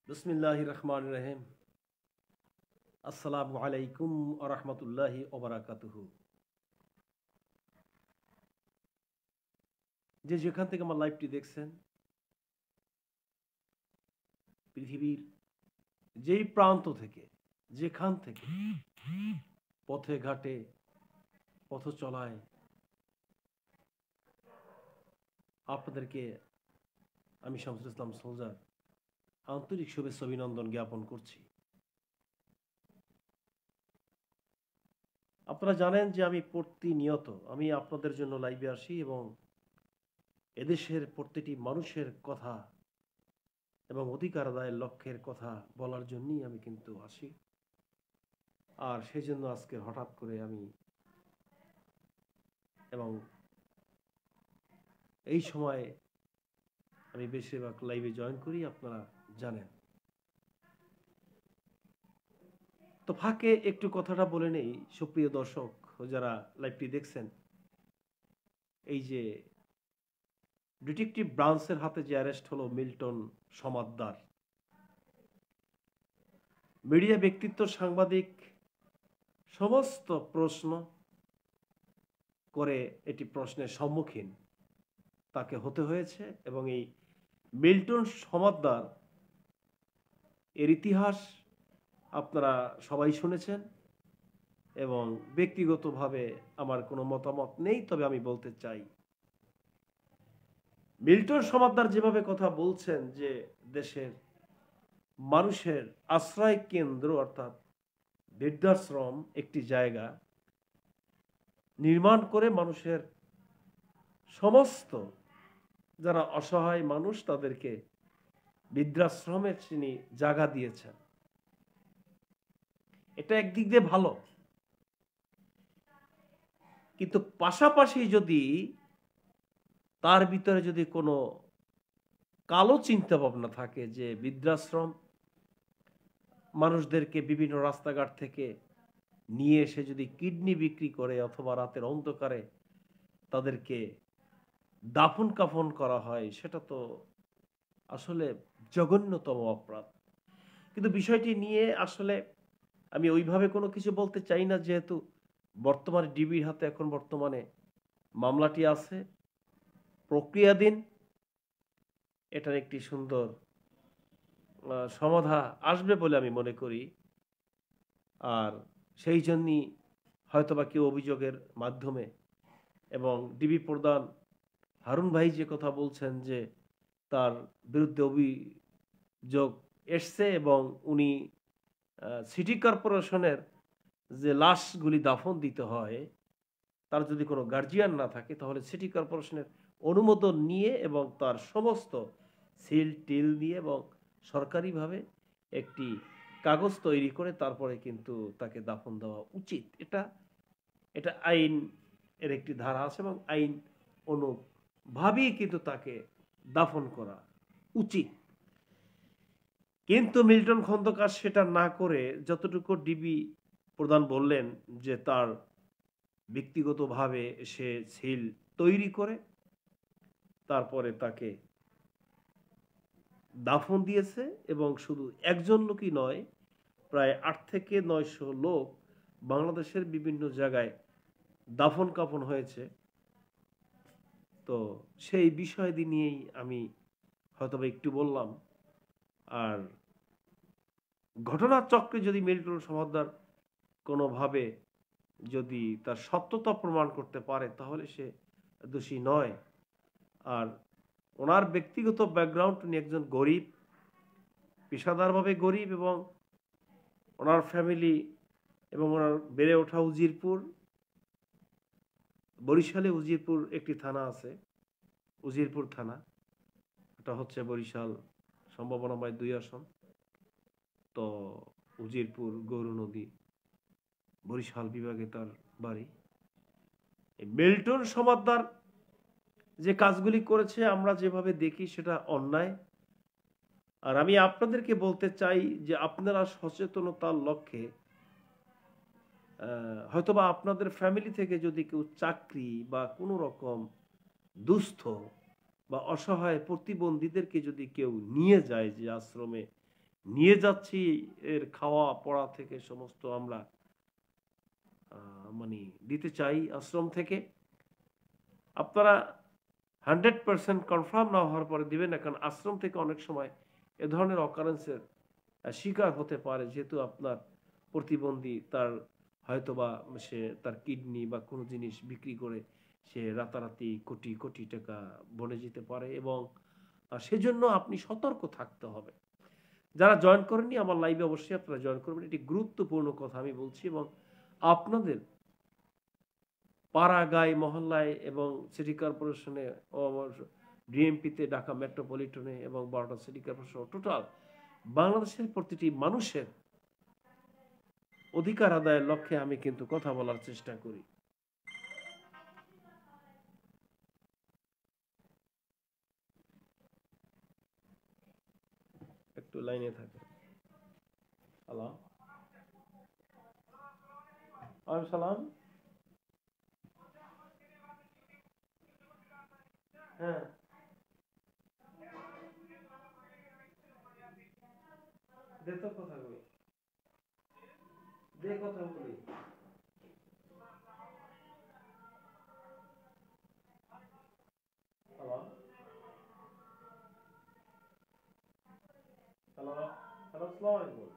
বিসমিল্লাহির রহমানির রহিম। আসসালামু আলাইকুম ওয়া রাহমাতুল্লাহি ওয়া বারাকাতুহু। যে যেখান থেকে আমার লাইভটি দেখছেন, পৃথিবীর যেই প্রান্ত থেকে, যেখান থেকে, পথে ঘাটে, পথ চলায় আপনাদেরকে আমি শামসুল ইসলাম সোলজার আন্তরিক শুভেচ্ছা অভিনন্দন জ্ঞাপন করছি। আপনারা জানেন যে আমি প্রতিনিয়ত আপনাদের জন্য লাইভে আসি এবং এদেশের প্রতিটি মানুষের কথা এবং অধিকার আদায়ের লক্ষ্যের কথা বলার জন্যই আমি কিন্তু আসি। আর সেই জন্য আজকে হঠাৎ করে আমি এবং এই সময়ে আমি বেশিরভাগ লাইভে জয়েন করি, আপনারা জানেন। তো ফাঁকে একটু কথাটা বলে নেই, সুপ্রিয় দর্শক যারা লাইভটি দেখছেন, এই যে ডিটেকটিভ ব্রাঞ্চের হাতে যে অ্যারেস্ট হলো মিল্টন সমাদ্দার, মিডিয়া ব্যক্তিত্ব, সাংবাদিক, সমস্ত প্রশ্ন করে এটি প্রশ্নের সম্মুখীন তাকে হতে হয়েছে। এবং এই মিল্টন সমাদ্দার এর ইতিহাস আপনারা সবাই শুনেছেন এবং ব্যক্তিগতভাবে আমার কোনো মতামত নেই, তবে আমি বলতে চাই মিল্টন সমাদ্দার যেভাবে কথা বলছেন যে দেশের মানুষের আশ্রয় কেন্দ্র অর্থাৎ বৃদ্ধাশ্রম একটি জায়গা নির্মাণ করে মানুষের সমস্ত যারা অসহায় মানুষ তাদেরকে বৃদ্ধাশ্রমে তিনি জায়গা দিয়েছেন। এটা একদিক দিয়ে ভালো, কিন্তু পাশাপাশি যদি তার ভিতরে যদি কোনো কালো চিন্তা ভাবনা থাকে যে বৃদ্ধাশ্রম মানুষদেরকে বিভিন্ন রাস্তাঘাট থেকে নিয়ে এসে যদি কিডনি বিক্রি করে অথবা রাতের অন্ধকারে তাদেরকে দাফন কাফন করা হয়, সেটা তো আসলে জঘন্যতম অপরাধ। কিন্তু বিষয়টি নিয়ে আসলে আমি ওইভাবে কোনো কিছু বলতে চাই না, যেহেতু বর্তমানে ডিবির হাতে এখন বর্তমানে মামলাটি আছে, প্রক্রিয়াধীন। এটার একটি সুন্দর সমাধা আসবে বলে আমি মনে করি। আর সেই জন্যই হয়তোবা কেউ অভিযোগের মাধ্যমে এবং ডিবি প্রধান হারুন ভাই যে কথা বলছেন যে তার বিরুদ্ধে অভিযোগ এসছে এবং উনি সিটি কর্পোরেশনের যে লাশগুলি দাফন দিতে হয়, তার যদি কোনো গার্জিয়ান না থাকে তাহলে সিটি কর্পোরেশনের অনুমোদন নিয়ে এবং তার সমস্ত সিল টিল দিয়ে এবং সরকারিভাবে একটি কাগজ তৈরি করে তারপরে কিন্তু তাকে দাফন দেওয়া উচিত। এটা এটা আইন এর একটি ধারা আছে এবং আইন অনুভাবেই কিন্তু তাকে দাফন করা উচিত। কিন্তু মিল্টন খন্দকার সেটা না করে যতটুকু ডিবি প্রধান বললেন যে তার ব্যক্তিগতভাবে সে সিল তৈরি করে তারপরে তাকে দাফন দিয়েছে এবং শুধু একজন লোকই নয়, প্রায় 8 থেকে 900 লোক বাংলাদেশের বিভিন্ন জায়গায় দাফন কাফন হয়েছে। তো সেই বিষয় নিয়েই আমি হয়তোবা একটু বললাম। আর ঘটনার চক্রে যদি মিল্টন সমাদ্দার কোনোভাবে যদি তার সত্যতা প্রমাণ করতে পারে তাহলে সে দোষী নয়। আর ওনার ব্যক্তিগত ব্যাকগ্রাউন্ড, উনি একজন গরিব, পেশাদারভাবে গরিব, এবং ওনার ফ্যামিলি এবং ওনার বেড়ে ওঠা উজিরপুর, বরিশালে উজিরপুর একটি থানা আছে, উজিরপুর থানা। এটা হচ্ছে বরিশাল সম্ভাবনাময় 2 আসন। তো উজিরপুর গৌর নদী বরিশাল বিভাগে তার বাড়ি। মিল্টন সমাদ্দার যে কাজগুলি করেছে আমরা যেভাবে দেখি সেটা অন্যায়। আর আমি আপনাদেরকে বলতে চাই যে আপনারা সচেতনতার লক্ষ্যে হয়তোবা আপনাদের ফ্যামিলি থেকে যদি কেউ চাকরি বা কোনো রকম দুস্থ বা অসহায় প্রতিবন্ধীদেরকে যদি কেউ নিয়ে যায় যে আশ্রমে নিয়ে যাচ্ছি এর খাওয়া পড়া থেকে সমস্ত আমরা মানে দিতে চাই আশ্রম থেকে। আপনারা 100% কনফার্ম না হওয়ার পরে দিবেন না, কারণ আশ্রম থেকে অনেক সময় এ ধরনের অকারেন্সের শিকার হতে পারে, যেহেতু আপনার প্রতিবন্ধী, তার হয়তোবা সে তার কিডনি বা কোনো জিনিস বিক্রি করে সে রাতারাতি কোটি কোটি টাকা বনে যেতে পারে, এবং সেজন্য আপনি সতর্ক থাকতে হবে। যারা জয়েন করেননি আমার লাইভে অবশ্যই আপনারা জয়েন করবেন, এটি গুরুত্বপূর্ণ কথা আমি বলছি, এবং আপনাদের পাড়া গায়ে মহল্লায় এবং সিটি কর্পোরেশনে, ডিএমপিতে, ঢাকা মেট্রোপলিটনে এবং 12টা সিটি কর্পোরেশন, টোটাল বাংলাদেশের প্রতিটি মানুষের অধিকার আদায়ের লক্ষ্যে আমি কিন্তু কথা বলার চেষ্টা করি। একটু লাইনে থাকে। হ্যালো, ওয়ালাইকুম সালাম। হ্যাঁ, দে তো কথা বলি, দে কথা বলি। হ্যালো, হ্যালো, হ্যালো, আসসালামু আলাইকুম।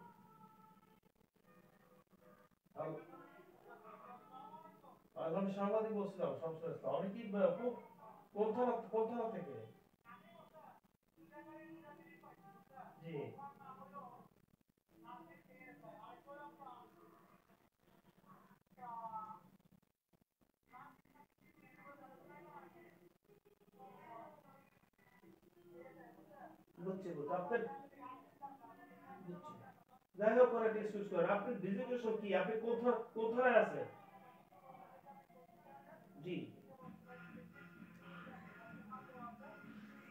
আমি সাংবাদিক বলছিলাম, শামসুল ইসলাম। আমি কি কোন থানা থেকে? জি, বুঝছি বুঝছি আপনার, বুঝছি। যাই হোক, করে ডিসকাস করেন। আপনি ডিজিটেশন কি, আপনি কোথায় আছেন? জি,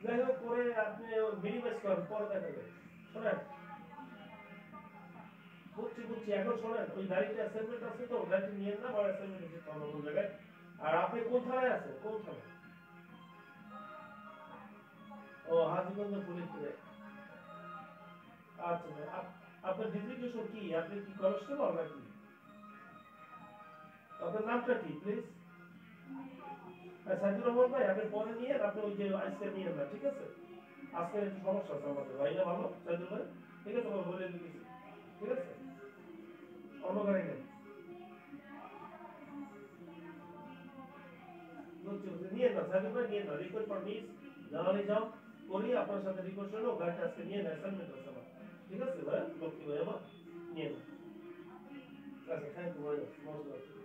যাই হোক, করে আপনি মিনিমাইজ করেন, পরে দেখা যাবে। শোনেন, বুঝছি বুঝছি, এখন শোনেন, ওই গাড়িতে অ্যাসাইনমেন্ট আছে তো, গাড়িতে নিয়ে না, বড় অ্যাসাইনমেন্ট আছে তো অন্য জায়গায়। আর আপনি কোথায় আছেন, কোন থানায়? ও, হাজীগঞ্জ পুলিশে। আচ্ছা, আপনার ডিজিটেশন কি, আপনি কি কনস্টেবল নাকি? আপনার নামটা কি প্লিজ? সাইদুর রহমান ভাই, আপনি পরে নিয়ে আপনি ওই যে আজকে নিয়ে না, ঠিক আছে? আজকে একটু সমস্যা আছে আমাদের, ভাইটা ভালো সাইদুর ভাই, ঠিক আছে, আমরা বলে দিচ্ছি, ঠিক আছে? অন্য গাড়ি নেই, বুঝছি বুঝছি, নিয়ে না সাইদুর ভাই, নিয়ে না, রিকোয়েস্ট ফর মিস জানালি যাও করি, আপনার সাথে রিকোয়েস্ট হলো, গাড়িটা আজকে নিয়ে না, অ্যাসাইনমেন্ট আছে আমার, ঠিক আছে ভাই, লক্ষ্মী ভাই আমার, নিয়ে না। আচ্ছা, থ্যাংক ইউ ভাই, মোস্ট ওয়েলকাম।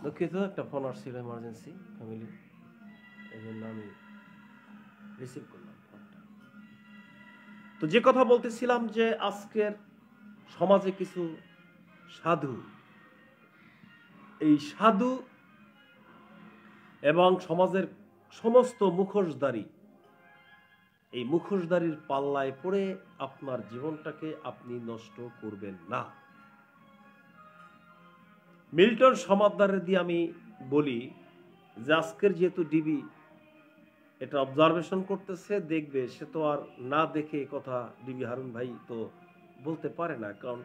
দুঃখিত, একটা ফোন আসছিল এমার্জেন্সি ফ্যামিলি, এই জন্য আমি রিসিভ করলাম ফোনটা। তো যে কথা বলতেছিলাম, যে আজকের সমাজে কিছু সাধু, এই সাধু এবং সমাজের সমস্ত মুখোশধারী, এই মুখোশধারীর পাল্লায় পড়ে আপনার জীবনটাকে আপনি নষ্ট করবেন না। মিল্টন সমাদদারের দিয়ে আমি বলি যে আজকের যেহেতু ডিবি এটা অবজারভেশন করতেছে, দেখবে, সে তো আর না দেখে কথা ডিবি হারুন ভাই তো বলতে পারে না, কারণ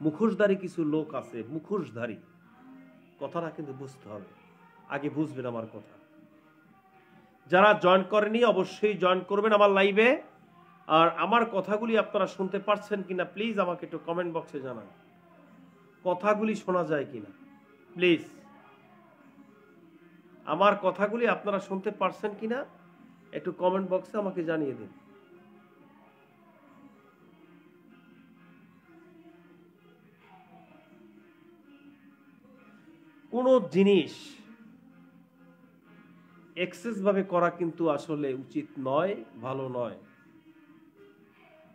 মুখোশধারী কিছু লোক আছে, মুখোশধারী, কথাটা কিন্তু বুঝতে হবে, আগে বুঝবেন আমার কথা। যারা জয়েন করেনি অবশ্যই জয়েন করবেন আমার লাইভে। আর আমার কথাগুলি আপনারা শুনতে পারছেন কিনা প্লিজ আমাকে একটু কমেন্ট বক্সে জানান, কথাগুলি শোনা যায় কিনা প্লিজ। আমার কথাগুলি আপনারা শুনতে পারছেন কিনা একটু কমেন্ট বক্সে আমাকে জানিয়ে দিন। কোনো জিনিস এক্সেস ভাবে করা কিন্তু আসলে উচিত নয়, ভালো নয়।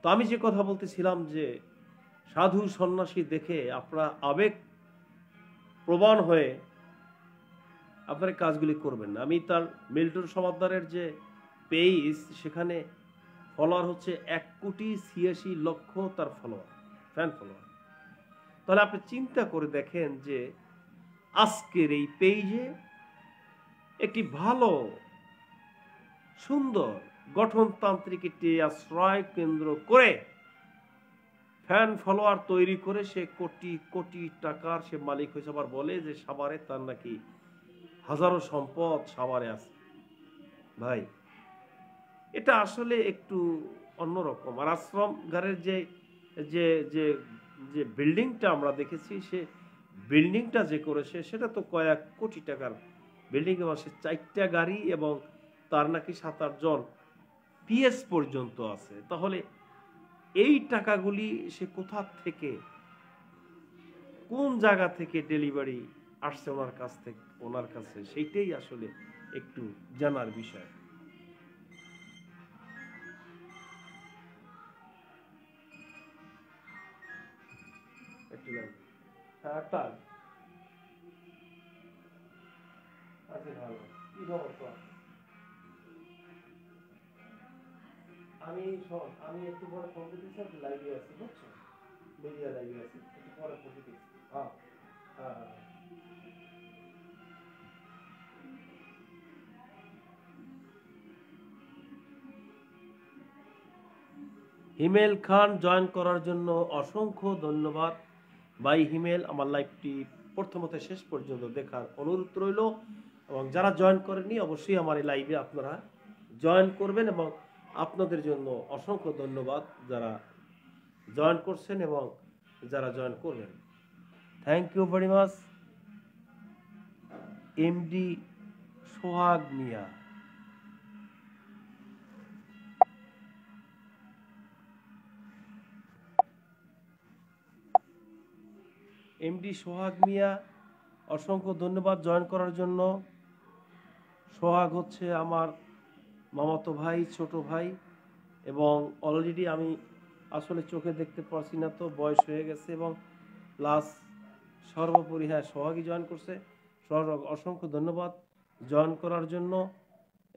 তো আমি যে কথা বলতেছিলাম, যে সাধু সন্ন্যাসী দেখে আপনারা আবেগ প্রবণ হয়ে আপনারা কাজগুলি করবেন না। আমি তার মিল্টন সমাদদারের যে পেজ, সেখানে ফলোয়ার হচ্ছে 1,86,00,000 তার ফলোয়ার, ফ্যান ফলোয়ার। তাহলে আপনি চিন্তা করে দেখেন যে আজকের এই পেজে একটি ভালো সুন্দর গঠনতান্ত্রিক একটি আশ্রয় কেন্দ্র করে ফ্যান ফলোয়ার তৈরি করে সে কোটি কোটি টাকার সে মালিক হয়েছে। আবার বলে যে সাভারে তার নাকি হাজারো সম্পদ সাভারে আছে। ভাই, এটা আসলে একটু অন্যরকম। আর আশ্রম ঘরের যে যে যে যে বিল্ডিংটা আমরা দেখেছি, সে বিল্ডিংটা যে করেছে সেটা তো কয়েক কোটি টাকার বিল্ডিং, এবং সে 4টা গাড়ি এবং তার নাকি 7-8 জন পিএস পর্যন্ত আছে। তাহলে এই টাকাগুলি সে কোথা থেকে, কোন জায়গা থেকে ডেলিভারি আসছে ওনার কাছে, সেইটাই আসলে একটু জানার বিষয়। আমি একটু পরে ফোন দিতেছি, লাইভে আছি, বুঝছো? মিডিয়া লাইভে আছি, একটু পরে ফোন দিতেছি। হ্যাঁ হ্যাঁ হ্যাঁ। হিমেল খান জয়েন করার জন্য অসংখ্য ধন্যবাদ। ভাই হিমেল, আমার লাইভটি প্রথমত শেষ পর্যন্ত দেখার অনুরোধ রইল, এবং যারা জয়েন করেননি অবশ্যই আমার এই লাইভে আপনারা জয়েন করবেন, এবং আপনাদের জন্য অসংখ্য ধন্যবাদ যারা জয়েন করছেন এবং যারা জয়েন করবেন। Thank you very much. MD Sohag Mia, MD Sohag Mia, অসংখ্য ধন্যবাদ জয়েন করার জন্য। সোহাগ হচ্ছে আমার মামাতো ভাই, ছোট ভাই, এবং অলরেডি আমি আসলে চোখে দেখতে পারছি না, তো বয়স হয়ে গেছে, এবং প্লাস সর্বোপরি হ্যাঁ সোহাগই জয়েন করছে। সোহাগ অসংখ্য ধন্যবাদ জয়েন করার জন্য,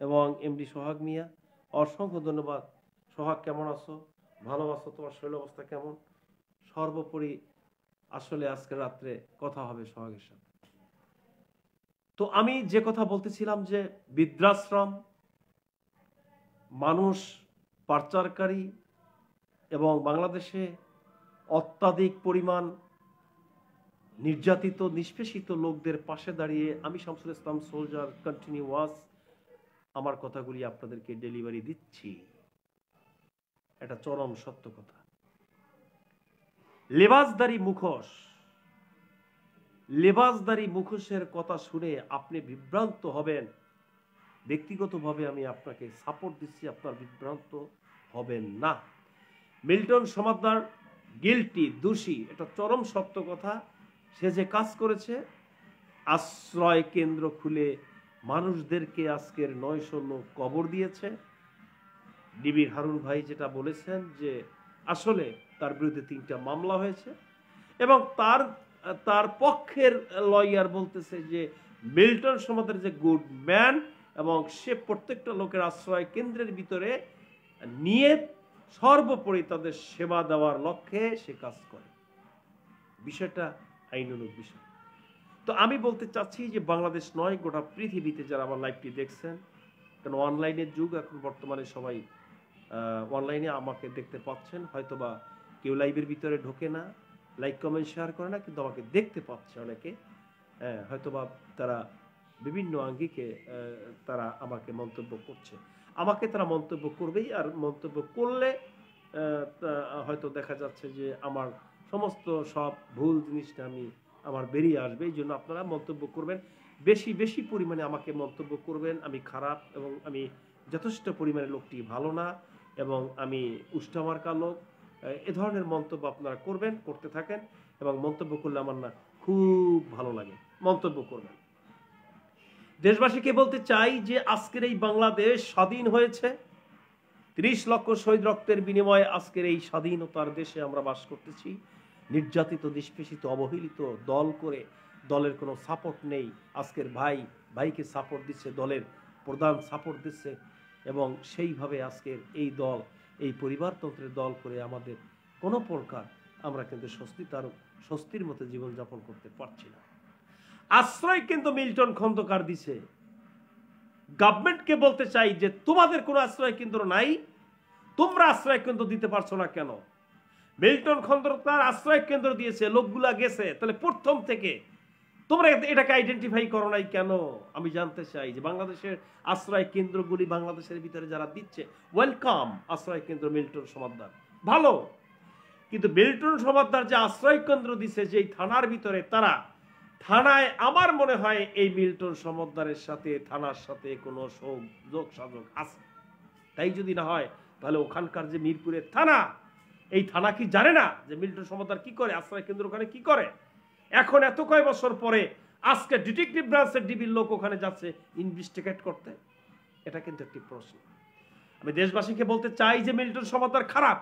এবং এমডি সোহাগ মিয়া অসংখ্য ধন্যবাদ। সোহাগ কেমন আছো? ভালো আছো? তোমার শরীর অবস্থা কেমন? সর্বোপরি আসলে আজকে রাত্রে কথা হবে সোহাগের সাথে। তো আমি যে কথা বলতেছিলাম যে বৃদ্ধাশ্রম, মানুষ পাচারকারী এবং বাংলাদেশে অত্যাধিক পরিমাণ নির্যাতিত নিষ্পেষিত লোকদের পাশে দাঁড়িয়ে আমি শামসুল ইসলাম সোলজার কন্টিনিউয়াস আমার কথাগুলি আপনাদেরকে ডেলিভারি দিচ্ছি। এটা চরম সত্য কথা। লেবাসদারি মুখোশের কথা শুনে আপনি বিভ্রান্ত হবেন। ব্যক্তিগতভাবে আমি আপনাকে সাপোর্ট দিচ্ছি, আপনার বিভ্রান্ত হবেন না। মিল্টন সমাদদার গিল্টি, দোষী, এটা চরম সত্য কথা। সে যে কাজ করেছে, আশ্রয় কেন্দ্র খুলে মানুষদেরকে আজকের 900 লোক কবর দিয়েছে। ডিবির হারুন ভাই যেটা বলেছেন যে আসলে তার বিরুদ্ধে 3টা মামলা হয়েছে, এবং তার পক্ষের লয়ার বলতেছে যে মিল্টন সমাদের যে গুড ম্যান, এবং সে প্রত্যেকটা লোকের আশ্রয় কেন্দ্রের ভিতরে নিয়ে সর্বোপরি তাদের সেবা দেওয়ার লক্ষ্যে সে কাজ করে। বিষয়টা আইনানুগ বিষয়। তো আমি বলতে চাচ্ছি যে বাংলাদেশ নয়, গোটা পৃথিবীতে যারা আমার লাইভটি দেখছেন, কারণ অনলাইনের যুগ এখন, বর্তমানে সবাই অনলাইনে আমাকে দেখতে পাচ্ছেন। হয়তোবা কেউ লাইভের ভিতরে ঢোকে না, লাইক কমেন্ট শেয়ার করে না, কিন্তু আমাকে দেখতে পাচ্ছে অনেকে। হয়তোবা তারা বিভিন্ন আঙ্গিকে তারা আমাকে মন্তব্য করছে। আমাকে তারা মন্তব্য করবেই, আর মন্তব্য করলে হয়তো দেখা যাচ্ছে যে আমার সমস্ত সব ভুল জিনিসটা আমার বেরিয়ে আসবে। এই জন্য আপনারা মন্তব্য করবেন, বেশি বেশি পরিমাণে আমাকে মন্তব্য করবেন। আমি খারাপ, এবং আমি যথেষ্ট পরিমাণে লোকটি ভালো না, এবং আমি উষ্টামার্কা লোক, এ ধরনের মন্তব্য আপনারা করবেন, করতে থাকেন, এবং মন্তব্য করলে আমার না খুব ভালো লাগে। মন্তব্য করবেন। দেশবাসীকে বলতে চাই যে আজকের এই বাংলাদেশ স্বাধীন হয়েছে 30 লক্ষ শহীদ রক্তের বিনিময়ে আজকের এই স্বাধীনতার দেশে আমরা বাস করতেছি। নির্যাতিত, নিষ্পেষিত, অবহেলিত দল করে, দলের কোনো সাপোর্ট নেই। আজকের ভাইকে সাপোর্ট দিচ্ছে, দলের প্রধান সাপোর্ট দিচ্ছে, এবং সেইভাবে আজকের এই দল, এই পরিবারতন্ত্রের দল করে আমাদের কোনো প্রকার আমরা কিন্তু স্বস্তির মতো জীবনযাপন করতে পারছি না। আশ্রয় কেন্দ্র মিল্টন খন্দকার দিছে। গভর্নমেন্টকে বলতে চাই যে তোমাদের কোনো আশ্রয় কেন্দ্র নাই, তোমরা আশ্রয় কেন্দ্র দিতে পারছো না কেন? মিল্টন খন্দকার আশ্রয় কেন্দ্র দিয়েছে, লোকগুলা গেছে, তাহলে প্রথম থেকে তোমরা এটাকে আইডেন্টিফাই করো নাই কেন? আমি জানতে চাই যে বাংলাদেশের আশ্রয় কেন্দ্রগুলি বাংলাদেশের ভিতরে যারা দিচ্ছে, ওয়েলকাম। আশ্রয় কেন্দ্র মিল্টন সমাদদার ভালো, কিন্তু মিল্টন সমাদদার যে আশ্রয় কেন্দ্র দিছে যে থানার ভিতরে, তারা থানায় আমার মনে হয় এই মিল্টন সমাদদারের সাথে থানার সাথে কোনো যোগ সাযোগ আছে। তাই যদি না হয় তাহলে ওখানকার যে মিরপুরের থানা, এই থানা কি জানে না যে মিল্টন সমাদদার কি করে, আশ্রয় কেন্দ্র ওখানে কি করে? এখন এত কয় বছর পরে আজকে ডিটেকটিভ ব্রাঞ্চের ডিবির লোক ওখানে যাচ্ছে ইনভেস্টিগেট করতে। এটা কিন্তু একটি প্রশ্ন। আমি দেশবাসীকে বলতে চাই যে মিল্টন সমাদদার খারাপ,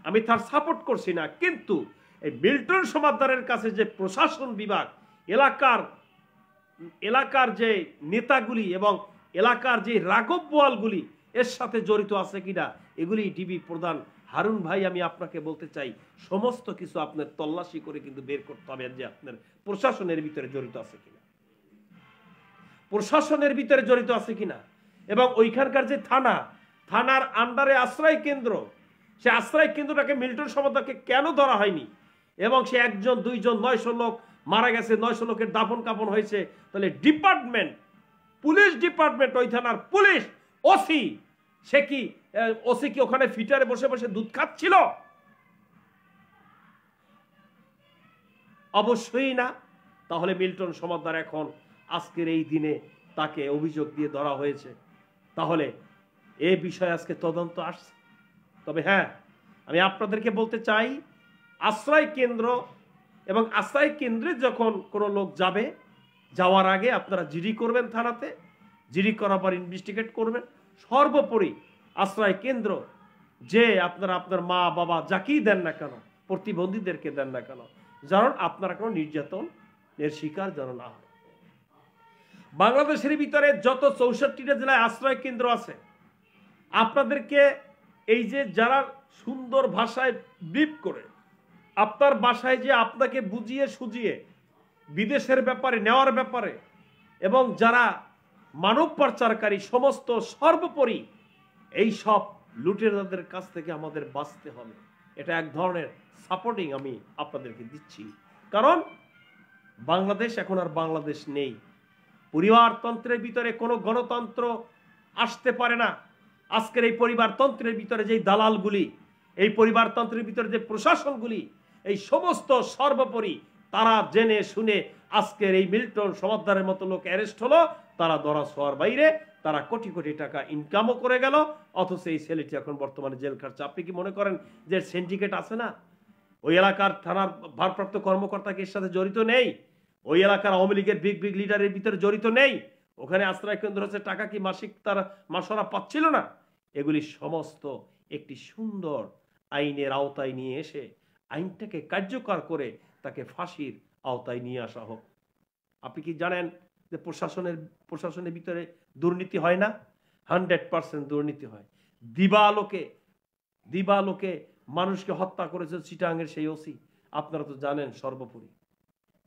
আমি তার সাপোর্ট করছি না, কিন্তু এই মিল্টন সমাদদারের কাছে যে প্রশাসন বিভাগ, এলাকার যে নেতাগুলি এবং এলাকার যে রাঘব বোয়ালগুলি এর সাথে জড়িত আছে কিনা, এগুলি ডিবি প্রধান হারুন ভাই, আমি আপনাকে বলতে চাই সমস্ত কিছু আপনার তল্লাশি করে কিন্তু বের করতে হবে যে আপনার প্রশাসনের ভিতরে জড়িত আছে কিনা, প্রশাসনের ভিতরে জড়িত আছে কিনা। এবং ওইখানকার যে থানার আন্ডারে আশ্রয় কেন্দ্র, সে আশ্রয় কেন্দ্রটাকে মিল্টন সমাদদারকে কেন ধরা হয়নি? এবং সে 1 জন 2 জন 900 লোক মারা গেছে, 900 লোকের দাফন কাফন হয়েছে, তাহলে পুলিশ ডিপার্টমেন্ট, ওই থানার পুলিশ ওসি, সে কি ওখানে ফিটারে বসে বসে দুধ খাচ্ছিল? অবশ্যই না। তাহলে মিল্টন সমাদদার এখন আজকের এই দিনে তাকে অভিযোগ দিয়ে ধরা হয়েছে, তাহলে এই বিষয়ে আজকে তদন্ত আসছে। তবে হ্যাঁ, আমি আপনাদেরকে বলতে চাই, আশ্রয় কেন্দ্র এবং আশ্রয় কেন্দ্রে যখন কোনো লোক যাবে, যাওয়ার আগে আপনারা জিডি করবেন থানাতে, জিডি করার পর ইনভেস্টিগেট করবেন। সর্বোপরি আশ্রয় কেন্দ্র যে আপনারা আপনার মা বাবা যাকেই দেন না কেন, প্রতিবন্ধীদেরকে দেন না কেন, যেন আপনারা কোনো নির্যাতনের শিকার যেন না হয়। বাংলাদেশের ভিতরে যত 64টা জেলায় আশ্রয় কেন্দ্র আছে, আপনাদেরকে এই যে যারা সুন্দর ভাষায় ব্রিফ করে আপনার বাসায় যে আপনাকে বুঝিয়ে সুজিয়ে বিদেশের ব্যাপারে নেওয়ার ব্যাপারে, এবং যারা মানব পাচারকারী সমস্ত, সর্বোপরি এই সব লুটেরাদের কাছ থেকে আমাদের বাঁচতে হবে। এটা এক ধরনের সাপোর্টিং আমি আপনাদেরকে দিচ্ছি, কারণ বাংলাদেশ এখন আর বাংলাদেশ নেই। পরিবারতন্ত্রের ভিতরে কোনো গণতন্ত্র আসতে পারে না। আজকের এই পরিবারতন্ত্রের ভিতরে যে দালালগুলি, এই পরিবারতন্ত্রের ভিতরে যে প্রশাসনগুলি, এই সমস্ত সর্বোপরি তারা জেনে শুনে আজকের এই মিল্টন সমাদদারের মতো লোক অ্যারেস্ট হলো, তারা ধরা ছোঁয়ার বাইরে, তারা কোটি কোটি টাকা ইনকামও করে গেল, অথচ এই ছেলেটি এখন বর্তমানে জেল খাটছে। আপনি কি মনে করেন যে সিন্ডিকেট আছে না? ওই এলাকার থানার ভারপ্রাপ্ত কর্মকর্তা কি এর সাথে জড়িত নেই? ওই এলাকার আওয়ামী লীগের বিগ লিডারের ভিতরে জড়িত নেই? ওখানে আশ্রয় কেন্দ্র হচ্ছে টাকা কি মাসিক তারা মাসরা পাচ্ছিল না? এগুলি সমস্ত একটি সুন্দর আইনের আওতায় নিয়ে এসে আইনটাকে কার্যকর করে তাকে ফাঁসির আওতায় নিয়ে আসা হোক। আপনি কি জানেন যে প্রশাসনের ভিতরে দুর্নীতি হয় না? 100% দুর্নীতি হয়। দিবালোকে মানুষকে হত্যা করেছে চিটাঙ্গের সেই ওসি, আপনারা তো জানেন সর্বোপরি।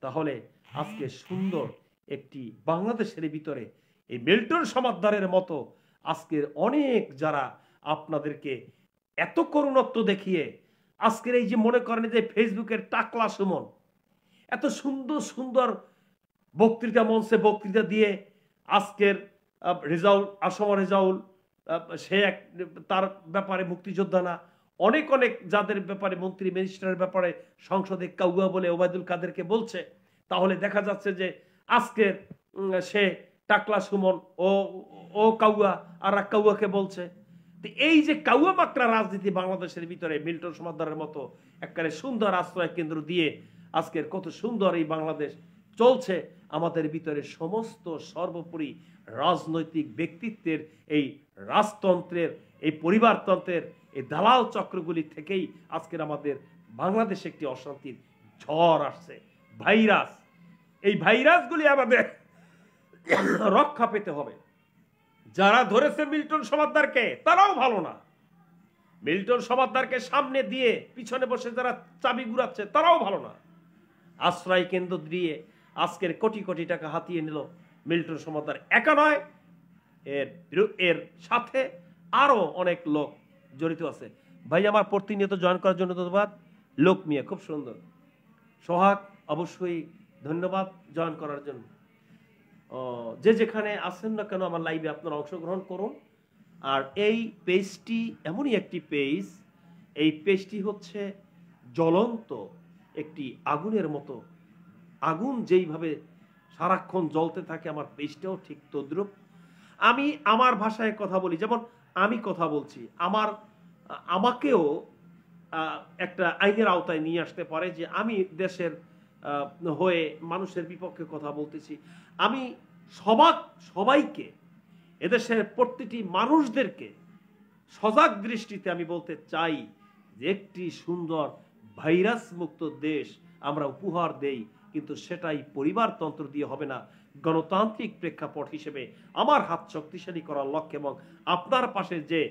তাহলে আজকে সুন্দর একটি বাংলাদেশের ভিতরে এই মিল্টন সমাদদারের মতো আজকের অনেক যারা আপনাদেরকে এত করুণত্ব দেখিয়ে আজকের এই যে মনে করেন যে ফেসবুকের টাকলা সুমন এত সুন্দর সুন্দর বক্তৃতা মঞ্চে বক্তৃতা দিয়ে আজকের আসম রেজাউল, সে তার ব্যাপারে মুক্তিযোদ্ধা না, অনেক যাদের ব্যাপারে মন্ত্রী মিনিস্টারের ব্যাপারে সংসদে কাউয়া বলে ওবায়দুল কাদেরকে বলছে, তাহলে দেখা যাচ্ছে যে আজকের সে টাকলা সুমন ও কাউয়া আর কাউয়াকে বলছে। এই যে কাউয়া মাকড়া রাজনীতি বাংলাদেশের ভিতরে মিল্টন সমাদদারের মতো একবারে সুন্দর আশ্রয় কেন্দ্র দিয়ে আজকের কত সুন্দর এই বাংলাদেশ চলছে, আমাদের ভিতরে সমস্ত সর্বোপরি রাজনৈতিক ব্যক্তিত্বের এই রাজতন্ত্রের এই পরিবারতন্ত্রের এই দালাল চক্রগুলি থেকেই আজকের আমাদের বাংলাদেশে একটি অশান্তির ঝড় আসছে, ভাইরাস। এই ভাইরাসগুলি আমাদের রক্ষা পেতে হবে। যারা ধরেছে মিল্টন সমাদদারকে তারাও ভালো না, মিল্টন সমাদদারকে সামনে দিয়ে পিছনে বসে যারা চাবি ঘুরাচ্ছে তারাও ভালো না। আশ্রয় কেন্দ্র দিয়ে আজকের কোটি কোটি টাকা হাতিয়ে নিল মিল্টন সমাদ্দার একা নয়, এর সাথে আরো অনেক লোক জড়িত আছে। ভাই আমার প্রতিনিয়ত জয়েন করার জন্য ধন্যবাদ। লোক মিয়া খুব সুন্দর। সোহাগ অবশ্যই ধন্যবাদ জয়েন করার জন্য। যে যেখানে আছেন না কেন আমার লাইভে আপনারা অংশগ্রহণ করুন। আর এই পেজটি এমনই একটি পেজ, এই পেজটি হচ্ছে জ্বলন্ত একটি আগুনের মতো। আগুন যেইভাবে সারাক্ষণ জ্বলতে থাকে, আমার পেজটাও ঠিক তদ্রূপ। আমি আমার ভাষায় কথা বলি, যেমন আমি কথা বলছি, আমাকেও একটা আইনের আওতায় নিয়ে আসতে পারে যে আমি দেশের হয়ে মানুষের বিপক্ষে কথা বলতেছি। আমি সবাইকে, এদেশের প্রতিটি মানুষদেরকে সজাগ দৃষ্টিতে আমি বলতে চাই যে একটি সুন্দর ভাইরাস মুক্ত দেশ আমরা উপহার দেই, কিন্তু সেটাই পরিবারতন্ত্র দিয়ে হবে না, গণতান্ত্রিক প্রেক্ষাপট হিসেবে আমার হাত শক্তিশালী করার লক্ষ্যে এবং আপনার পাশে যে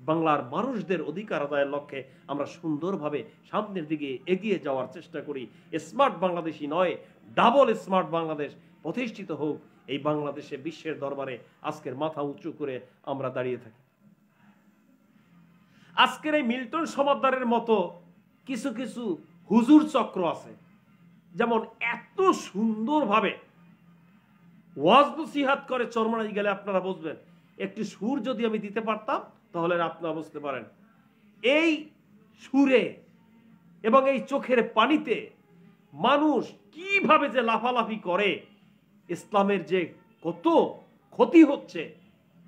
বাংলার মানুষদের অধিকার আদায়ের লক্ষ্যে আমরা সুন্দরভাবে সামনের দিকে এগিয়ে যাওয়ার চেষ্টা করি। স্মার্ট বাংলাদেশই নয়, ডাবল স্মার্ট বাংলাদেশ প্রতিষ্ঠিত হোক। এই বাংলাদেশে বিশ্বের দরবারে আজকের মাথা উঁচু করে আমরা দাঁড়িয়ে থাকি। আজকের এই মিল্টন সমাদ্দারের মতো কিছু কিছু হুজুর চক্র আছে, যেমন এত সুন্দরভাবে ওয়াজ নসিহত করে চরমনাই গেলে আপনারা বুঝবেন। একটি সুর যদি আমি দিতে পারতাম তাহলে আপনারা বুঝতে পারেন এই সুরে এবং এই চোখের পানিতে মানুষ কিভাবে যে লাফালাফি করে, ইসলামের যে কত ক্ষতি হচ্ছে,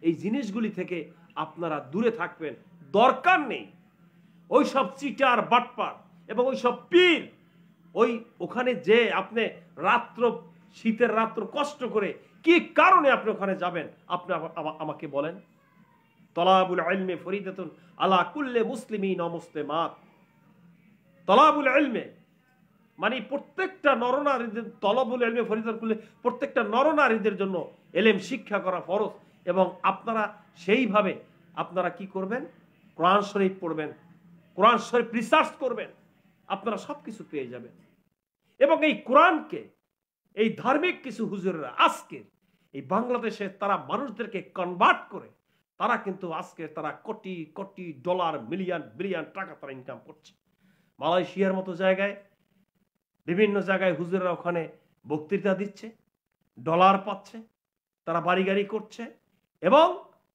এই জিনিসগুলি থেকে আপনারা দূরে থাকবেন। দরকার নেই ওইসব চিটার বাটপার এবং ওইসব পীর, ওখানে যে আপনি শীতের রাত্র কষ্ট করে কি কারণে আপনি ওখানে যাবেন, আপনি আমাকে বলেন। তলাবুল ইলমে ফরিদাতুন আলা কুল্লি মুসলিমিন ওয়া মুসলিমাত। তলাবুল ইলমে মানে প্রত্যেকটা নরনারীদের, তলাবুল ইলমে ফরিদাতুন কুল্লি, প্রত্যেকটা নরনারীদের জন্য ইলম শিক্ষা করা ফরজ। এবং আপনারা সেইভাবে আপনারা কি করবেন, কোরআন শরীফ পড়বেন, কোরআন শরীফ রিসার্চ করবেন, আপনারা সবকিছু পেয়ে যাবেন। এবং এই কোরআনকে এই ধার্মিক কিছু হুজুরেরা আজকে এই বাংলাদেশে তারা মানুষদেরকে কনভার্ট করে তারা কিন্তু আজকে তারা crore crore dollar, million billion টাকা তারা ইনকাম করছে। মালয়েশিয়ার মতো জায়গায়, বিভিন্ন জায়গায় হুজুরেরা ওখানে বক্তৃতা দিচ্ছে, ডলার পাচ্ছে, তারা বাড়ি গাড়ি করছে এবং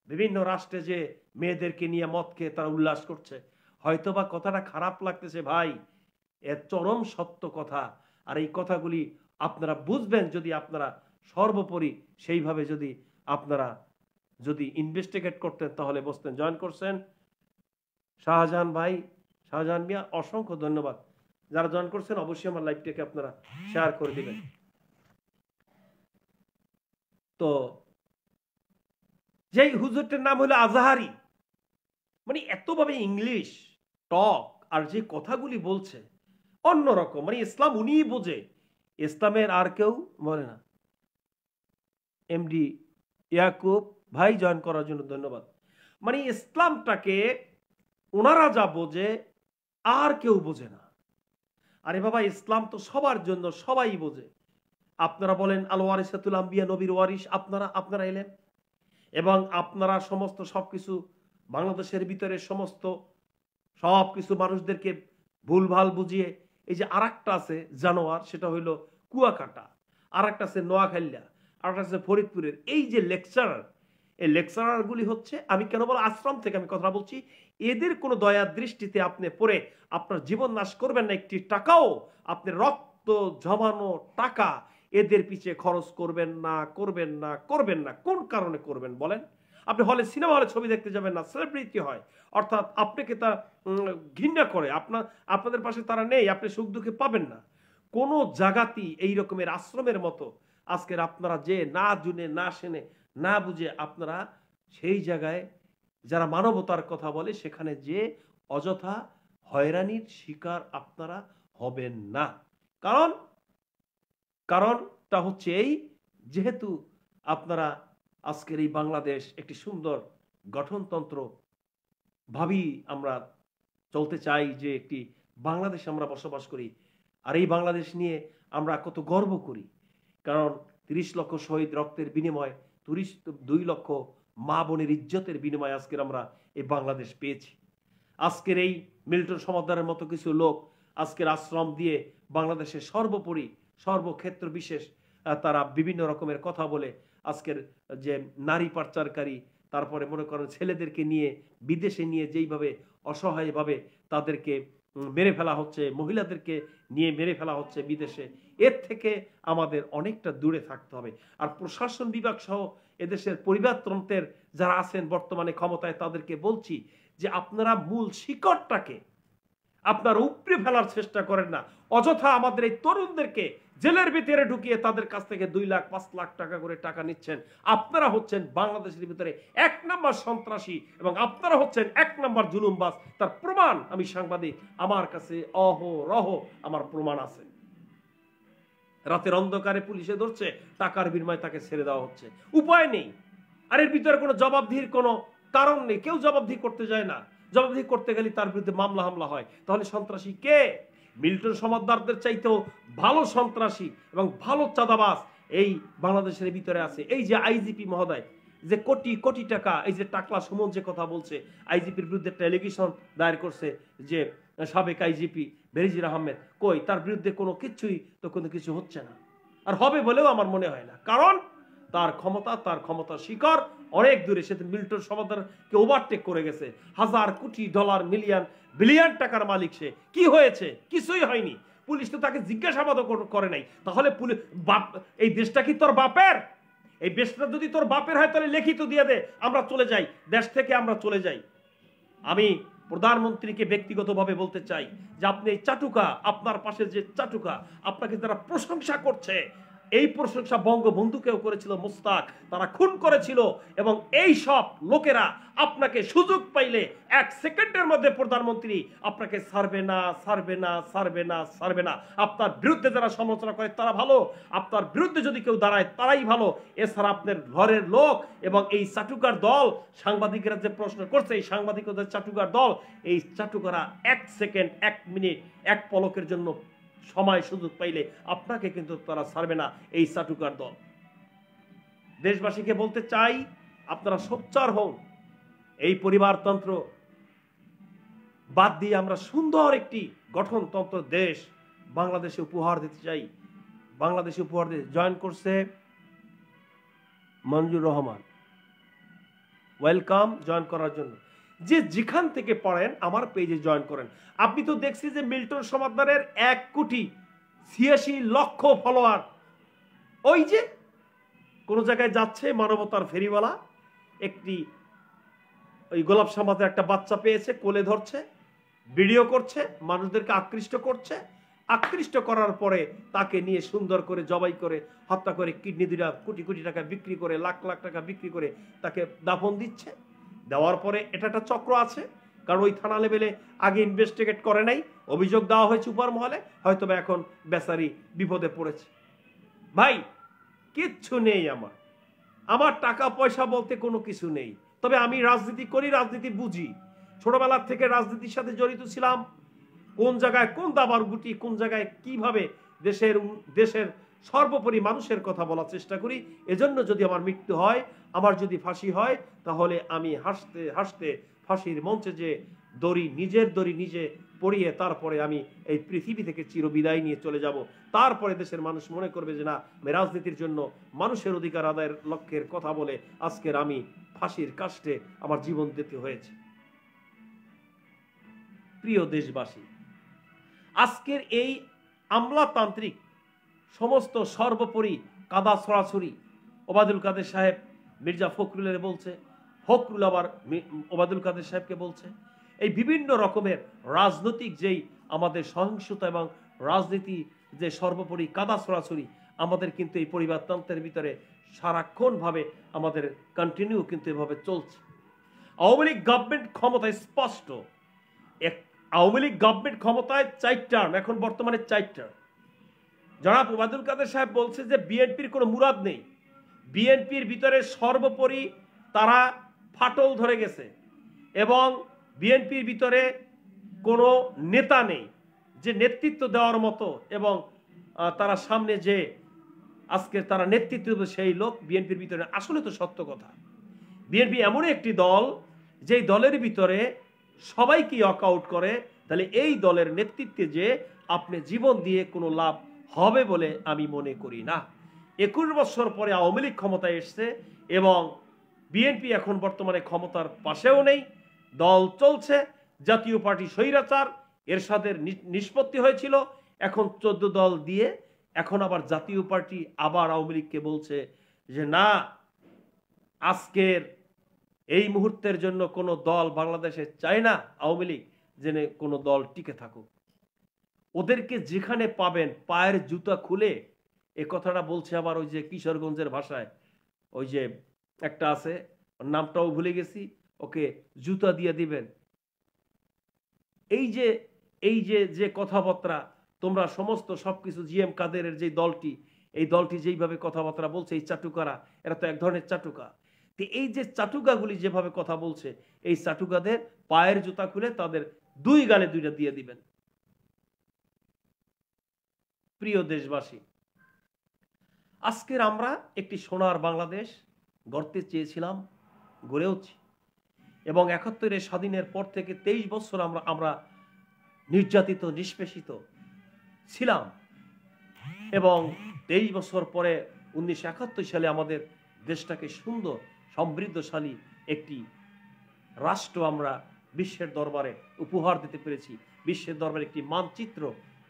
বিভিন্ন রাষ্ট্রে যে মেয়েদেরকে নিয়ে মদ খেয়ে তারা উল্লাস করছে। হয়তোবা কথাটা খারাপ লাগতেছে ভাই, এর চরম সত্য কথা। আর এই কথাগুলি আপনারা বুঝবেন যদি আপনারা সর্বোপরি সেইভাবে যদি ইনভেস্টিগেট করতেন তাহলে বুঝতেন। জয়েন করছেন শাহজাহান ভাই, শাহজাহান মিয়া, অসংখ্য ধন্যবাদ। যারা জয়েন করছেন অবশ্যই আমার লাইভটাকে আপনারা শেয়ার করে দিবেন। তো যেই হুজুরটার নাম হলো আজহারি, মানে এতভাবে ইংলিশ টক আর যে কথাগুলি বলছে অন্যরকম, মানে ইসলাম উনিই বোঝে, ইসলামের আর কেউ বলে না। এমডি ইয়াকুব ভাই জয়েন করার জন্য ধন্যবাদ। মানে ইসলামটাকে ওনারা যা বোঝে আর কেউ বোঝে না। আরে বাবা, ইসলাম তো সবার জন্য, সবাই বোঝে। আপনারা বলেন আল ওয়ারিসাতুল আম্বিয়া, নবীর ওয়ারিস আপনারা এলেন এবং আপনারা সমস্ত সবকিছু বাংলাদেশের ভিতরে সবকিছু মানুষদেরকে ভুলভাল বুঝিয়ে, এই যে আরেকটা আছে জানোয়ার, সেটা হইলো কুয়াকাটা, আরেকটা আছে নোয়াখাইলা, আরেকটা আছে ফরিদপুরের, এই যে লেকচারার, এই লেকচারারগুলি হচ্ছে, আমি কেন বলো আশ্রম থেকে আমি কথা বলছি, এদের কোনো দয়ার দৃষ্টিতে আপনি পড়ে আপনার জীবন নাশ করবেন না। একটি টাকাও আপনি রক্ত জমানো টাকা এদের পিছে খরচ করবেন না। কোন কারণে করবেন বলেন? আপনি সিনেমা হলে ছবি দেখতে যাবেন না, সেলিব্রিটি হয়, অর্থাৎ আপনাকে তা ঘৃণা করে, আপনাদের পাশে তারা নেই, আপনি সুখ দুঃখে পাবেন না। কোন জায়গাতেই এই রকমের আশ্রমের মতো আজকের আপনারা যে না জুনে না শুনে না বুঝে আপনারা সেই জায়গায় যারা মানবতার কথা বলে সেখানে যে অযথা হয়রানির শিকার আপনারা হবেন না। কারণটা হচ্ছে এই, যেহেতু আপনারা আজকের এই বাংলাদেশ একটি সুন্দর গঠনতন্ত্র ভাবি আমরা চলতে চাই, যে একটি বাংলাদেশ আমরা বসবাস করি, আর এই বাংলাদেশ নিয়ে আমরা কত গর্ব করি। কারণ 30 লক্ষ শহীদ রক্তের বিনিময়ে 2 লক্ষ মা বোনের ইজ্জতের বিনিময়ে আজকের আমরা এই বাংলাদেশ পেয়েছি। আজকের এই মিল্টন সমাদদারের মতো কিছু লোক আজকের আশ্রম দিয়ে বাংলাদেশের সর্বোপরি সর্বক্ষেত্র বিশেষ তারা বিভিন্ন রকমের কথা বলে আজকের যে নারী পাচারকারী, তারপরে মনে করেন ছেলেদেরকে নিয়ে বিদেশে নিয়ে যেইভাবে অসহায়ভাবে তাদেরকে মেরে ফেলা হচ্ছে, মহিলাদেরকে নিয়ে মেরে ফেলা হচ্ছে বিদেশে, এর থেকে আমাদের অনেকটা দূরে থাকতে হবে। আর প্রশাসন বিভাগ সহ এদেশের পরিবারতন্ত্রের যারা আছেন বর্তমানে ক্ষমতায়, তাদেরকে বলছি যে আপনারা মূল শিকড়টাকে আপনারা উপড়ে ফেলার চেষ্টা করেন না। অযথা আমাদের এই তরুণদেরকে জেলের ভিতরে ঢুকিয়ে তাদের কাছ থেকে 2 লাখ 5 লাখ টাকা করে টাকা নিচ্ছেন। আপনারা হচ্ছেন বাংলাদেশের ভিতরে 1 নম্বর সন্ত্রাসী এবং আপনারা হচ্ছেন 1 নম্বর জুলুমবাজ। তার প্রমাণ আমি সাংবাদিক, আমার কাছে অহরহ আমার প্রমাণ আছে। রাতের অন্ধকারে পুলিশে ধরছে, টাকার বিনিময়ে তাকে ছেড়ে দেওয়া হচ্ছে, উপায় নেই। আর এর ভিতরে কোনো জবাবদিহির কোনো কারণ নেই, কেউ জবাবদিহি করতে যায় না। জবাবদিহি করতে গেলে তার বিরুদ্ধে মামলা হামলা হয়। তাহলে সন্ত্রাসী কে? মিল্টন সমাদদারদের চাইতেও ভালো সন্ত্রাসী এবং ভালো চাঁদাবাজ এই বাংলাদেশের ভিতরে আছে। এই যে আইজিপি মহোদয় যে কোটি কোটি টাকা, এই যে টাকলা সুমন যে কথা বলছে, আইজিপির বিরুদ্ধে একটা এলিগেশন দায়ের করছে যে সাবেক আইজিপি বেনজির আহমেদ, কই তার বিরুদ্ধে কোনো কিছুই তো কোনো কিছু হচ্ছে না, আর হবে বলেও আমার মনে হয় না। কারণ তার ক্ষমতার শিকড় অনেক দূরে। সে মিল্টন সমাদদারকে ওভারটেক করে গেছে। হাজার কোটি ডলার, মিলিয়ন বিলিয়ন টাকার মালিক সে। কি হয়েছে? কিছুই হয়নি। পুলিশ তো তাকে জিজ্ঞাসাবাদ করে নাই। তাহলে এই দেশটা কি তোর বাপের? এই দেশটা যদি তোর বাপের হয় তাহলে লিখিত দিয়ে দে, আমরা চলে যাই, দেশ থেকে আমরা চলে যাই। আমি প্রধানমন্ত্রীকে ব্যক্তিগতভাবে বলতে চাই যে আপনি এই চাটুকা, আপনার পাশে যে চাটুকা, আপনাকে যারা প্রশংসা করছে, এই প্রশংসা বঙ্গবন্ধুকেও করেছিল মুস্তাক, তারা খুন করেছিল। এবং এই সব লোকেরা আপনাকে সুযোগ পাইলে 1 সেকেন্ডের মধ্যে প্রধানমন্ত্রী আপনাকে ছাড়বে না, ছাড়বে না, ছাড়বে না, ছাড়বে না। আপনার বিরুদ্ধে যারা সমালোচনা করে তারা ভালো, আপনার বিরুদ্ধে যদি কেউ দাঁড়ায় তারাই ভালো। এছাড়া আপনার ঘরের লোক এবং এই চাটুকার দল, সাংবাদিকরা যে প্রশ্ন করছে, এই সাংবাদিকদের চাটুকার দল, এই চাটুকারা 1 সেকেন্ড, 1 মিনিট, 1 পলকের জন্য সময় সুযোগ পাইলে আপনাকে কিন্তু তারা ছাড়বে না, এই চাটুকার দল। দেশবাসীকে বলতে চাই আপনারা সোচ্চার হন। এই পরিবারতন্ত্র বাদ দিয়ে আমরা সুন্দর একটি গঠনতন্ত্র দেশ বাংলাদেশে উপহার দিতে চাই। বাংলাদেশে উপহার দিতে জয়েন করছে মঞ্জুর রহমান, ওয়েলকাম জয়েন করার জন্য। যে যেখান থেকে পড়েন আমার পেজে জয়েন করেন। আপনি তো দেখছি যে মিল্টন সমাদদারের 1,86,00,000 ফলোয়ার। ওই যে কোন জায়গায় যাচ্ছে মানবতার ফেরিওয়ালা, একটি ওই গোলাপ সমাজের একটা বাচ্চা পেয়েছে, কোলে ধরছে, ভিডিও করছে, মানুষদেরকে আকৃষ্ট করছে। আকৃষ্ট করার পরে তাকে নিয়ে সুন্দর করে জবাই করে হত্যা করে কিডনি 2টা কোটি কোটি টাকা বিক্রি করে, লাখ লাখ টাকা বিক্রি করে তাকে দাফন দিচ্ছে। দেওয়ার পরে এটা একটা চক্র আছে, কারণ ওই থানা লেভেলে আগে ইনভেস্টিগেট করে নাই, অভিযোগ দেওয়া হয়েছে উপর মহলে, হয়তো এখন বেচারি বিপদে পড়েছে। ভাই কিচ্ছু নেই আমার টাকা পয়সা বলতে কোনো কিছু নেই। তবে আমি রাজনীতি করি, রাজনীতি বুঝি, ছোটবেলার থেকে রাজনীতির সাথে জড়িত ছিলাম। কোন জায়গায় কোন দাবার গুটি, কোন জায়গায় কিভাবে দেশের সর্বোপরি মানুষের কথা বলার চেষ্টা করি। এজন্য যদি আমার মৃত্যু হয়, আমার যদি ফাঁসি হয়, তাহলে আমি হাসতে হাসতে ফাঁসির মঞ্চে যে নিজের দড়ি নিজে পড়িয়ে তারপরে আমি এই পৃথিবী থেকে চিরবিদায় নিয়ে চলে যাব। তারপরে দেশের মানুষ মনে করবে যে না, রাজনীতির জন্য মানুষের অধিকার আদায়ের লক্ষ্যের কথা বলে আজকের আমি ফাঁসির কাষ্টে আমার জীবন দিতে হয়েছে। প্রিয় দেশবাসী, আজকের এই আমলাতান্ত্রিক সমস্ত সর্বোপরি কাদা ছড়াছড়ি ওবায়দুল কাদের সাহেব মির্জা ফখরুলের বলছে, ফখরুল আবার ওবায়দুল কাদের সাহেবকে বলছে। এই বিভিন্ন রকমের রাজনৈতিক যেই আমাদের সহিংসতা এবং রাজনীতি যে সর্বোপরি কাদা ছড়াছড়ি, আমাদের কিন্তু এই পরিবারতন্ত্রের ভিতরে সারাক্ষণ ভাবে আমাদের কন্টিনিউ কিন্তু এভাবে চলছে। আওয়ামী লীগ গভর্নমেন্ট ক্ষমতায় স্পষ্ট, আওয়ামী লীগ গভর্নমেন্ট ক্ষমতায় 4 টার্ম, এখন বর্তমানে 4 টার্ম। জনাব ওবায়দুল কাদের সাহেব বলছে যে বিএনপির কোনো মুরাদ নেই, বিএনপির ভিতরে সর্বোপরি তারা ফাটল ধরে গেছে এবং বিএনপির ভিতরে কোনো নেতা নেই যে নেতৃত্ব দেওয়ার মতো এবং তারা সামনে যে আজকে তারা নেতৃত্ব দেবে সেই লোক বিএনপির ভিতরে। আসলে তো সত্য কথা, বিএনপি এমন একটি দল যেই দলের ভিতরে সবাইকে ওয়াকআউট করে, তাহলে এই দলের নেতৃত্বে যে আপনি জীবন দিয়ে কোনো লাভ হবে বলে আমি মনে করি না। 21 বছর পরে আওয়ামী লীগ ক্ষমতায় এসছে এবং বিএনপি এখন বর্তমানে ক্ষমতার পাশেও নেই, দল চলছে, জাতীয় পার্টি স্বৈরাচার, এরশাদের নিষ্পত্তি হয়েছিল, এখন 14 দল দিয়ে এখন আবার জাতীয় পার্টি আবার আওয়ামী লীগকে বলছে যে না, আজকের এই মুহূর্তের জন্য কোনো দল বাংলাদেশে চায় না আওয়ামী লীগ যেন কোনো দল টিকে থাকুক। ওদেরকে যেখানে পাবেন পায়ের জুতা খুলে, এ কথাটা বলছে আবার ওই যে কিশোরগঞ্জের ভাষায়, ওই যে একটা আছে, নামটাও ভুলে গেছি, ওকে জুতা দিয়ে দিবেন। এই যে যে কথাবার্তা তোমরা সমস্ত সবকিছু জিএম কাদেরের যে দলটি, এই দলটি যেইভাবে কথাবার্তা বলছে, এই চাটুকারা, এরা তো এক ধরনের চাটুকা। তো এই যে চাটুকাগুলি যেভাবে কথা বলছে, এই চাটুকাদের পায়ের জুতা খুলে তাদের দুই গালে দুইটা দিয়ে দিবেন। প্রিয় দেশবাসী, আজকের আমরা একটি সোনার বাংলাদেশ গড়তে চেয়েছিলাম, গড়েওছি, এবং 71-এর স্বাধীনের পর থেকে 23 বছর আমরা নির্যাতিত নিষ্পেষিত ছিলাম, এবং 23 বছর পরে 1971 সালে আমাদের দেশটাকে সুন্দর সমৃদ্ধশালী একটি রাষ্ট্র আমরা বিশ্বের দরবারে উপহার দিতে পেরেছি, বিশ্বের দরবারে একটি মানচিত্র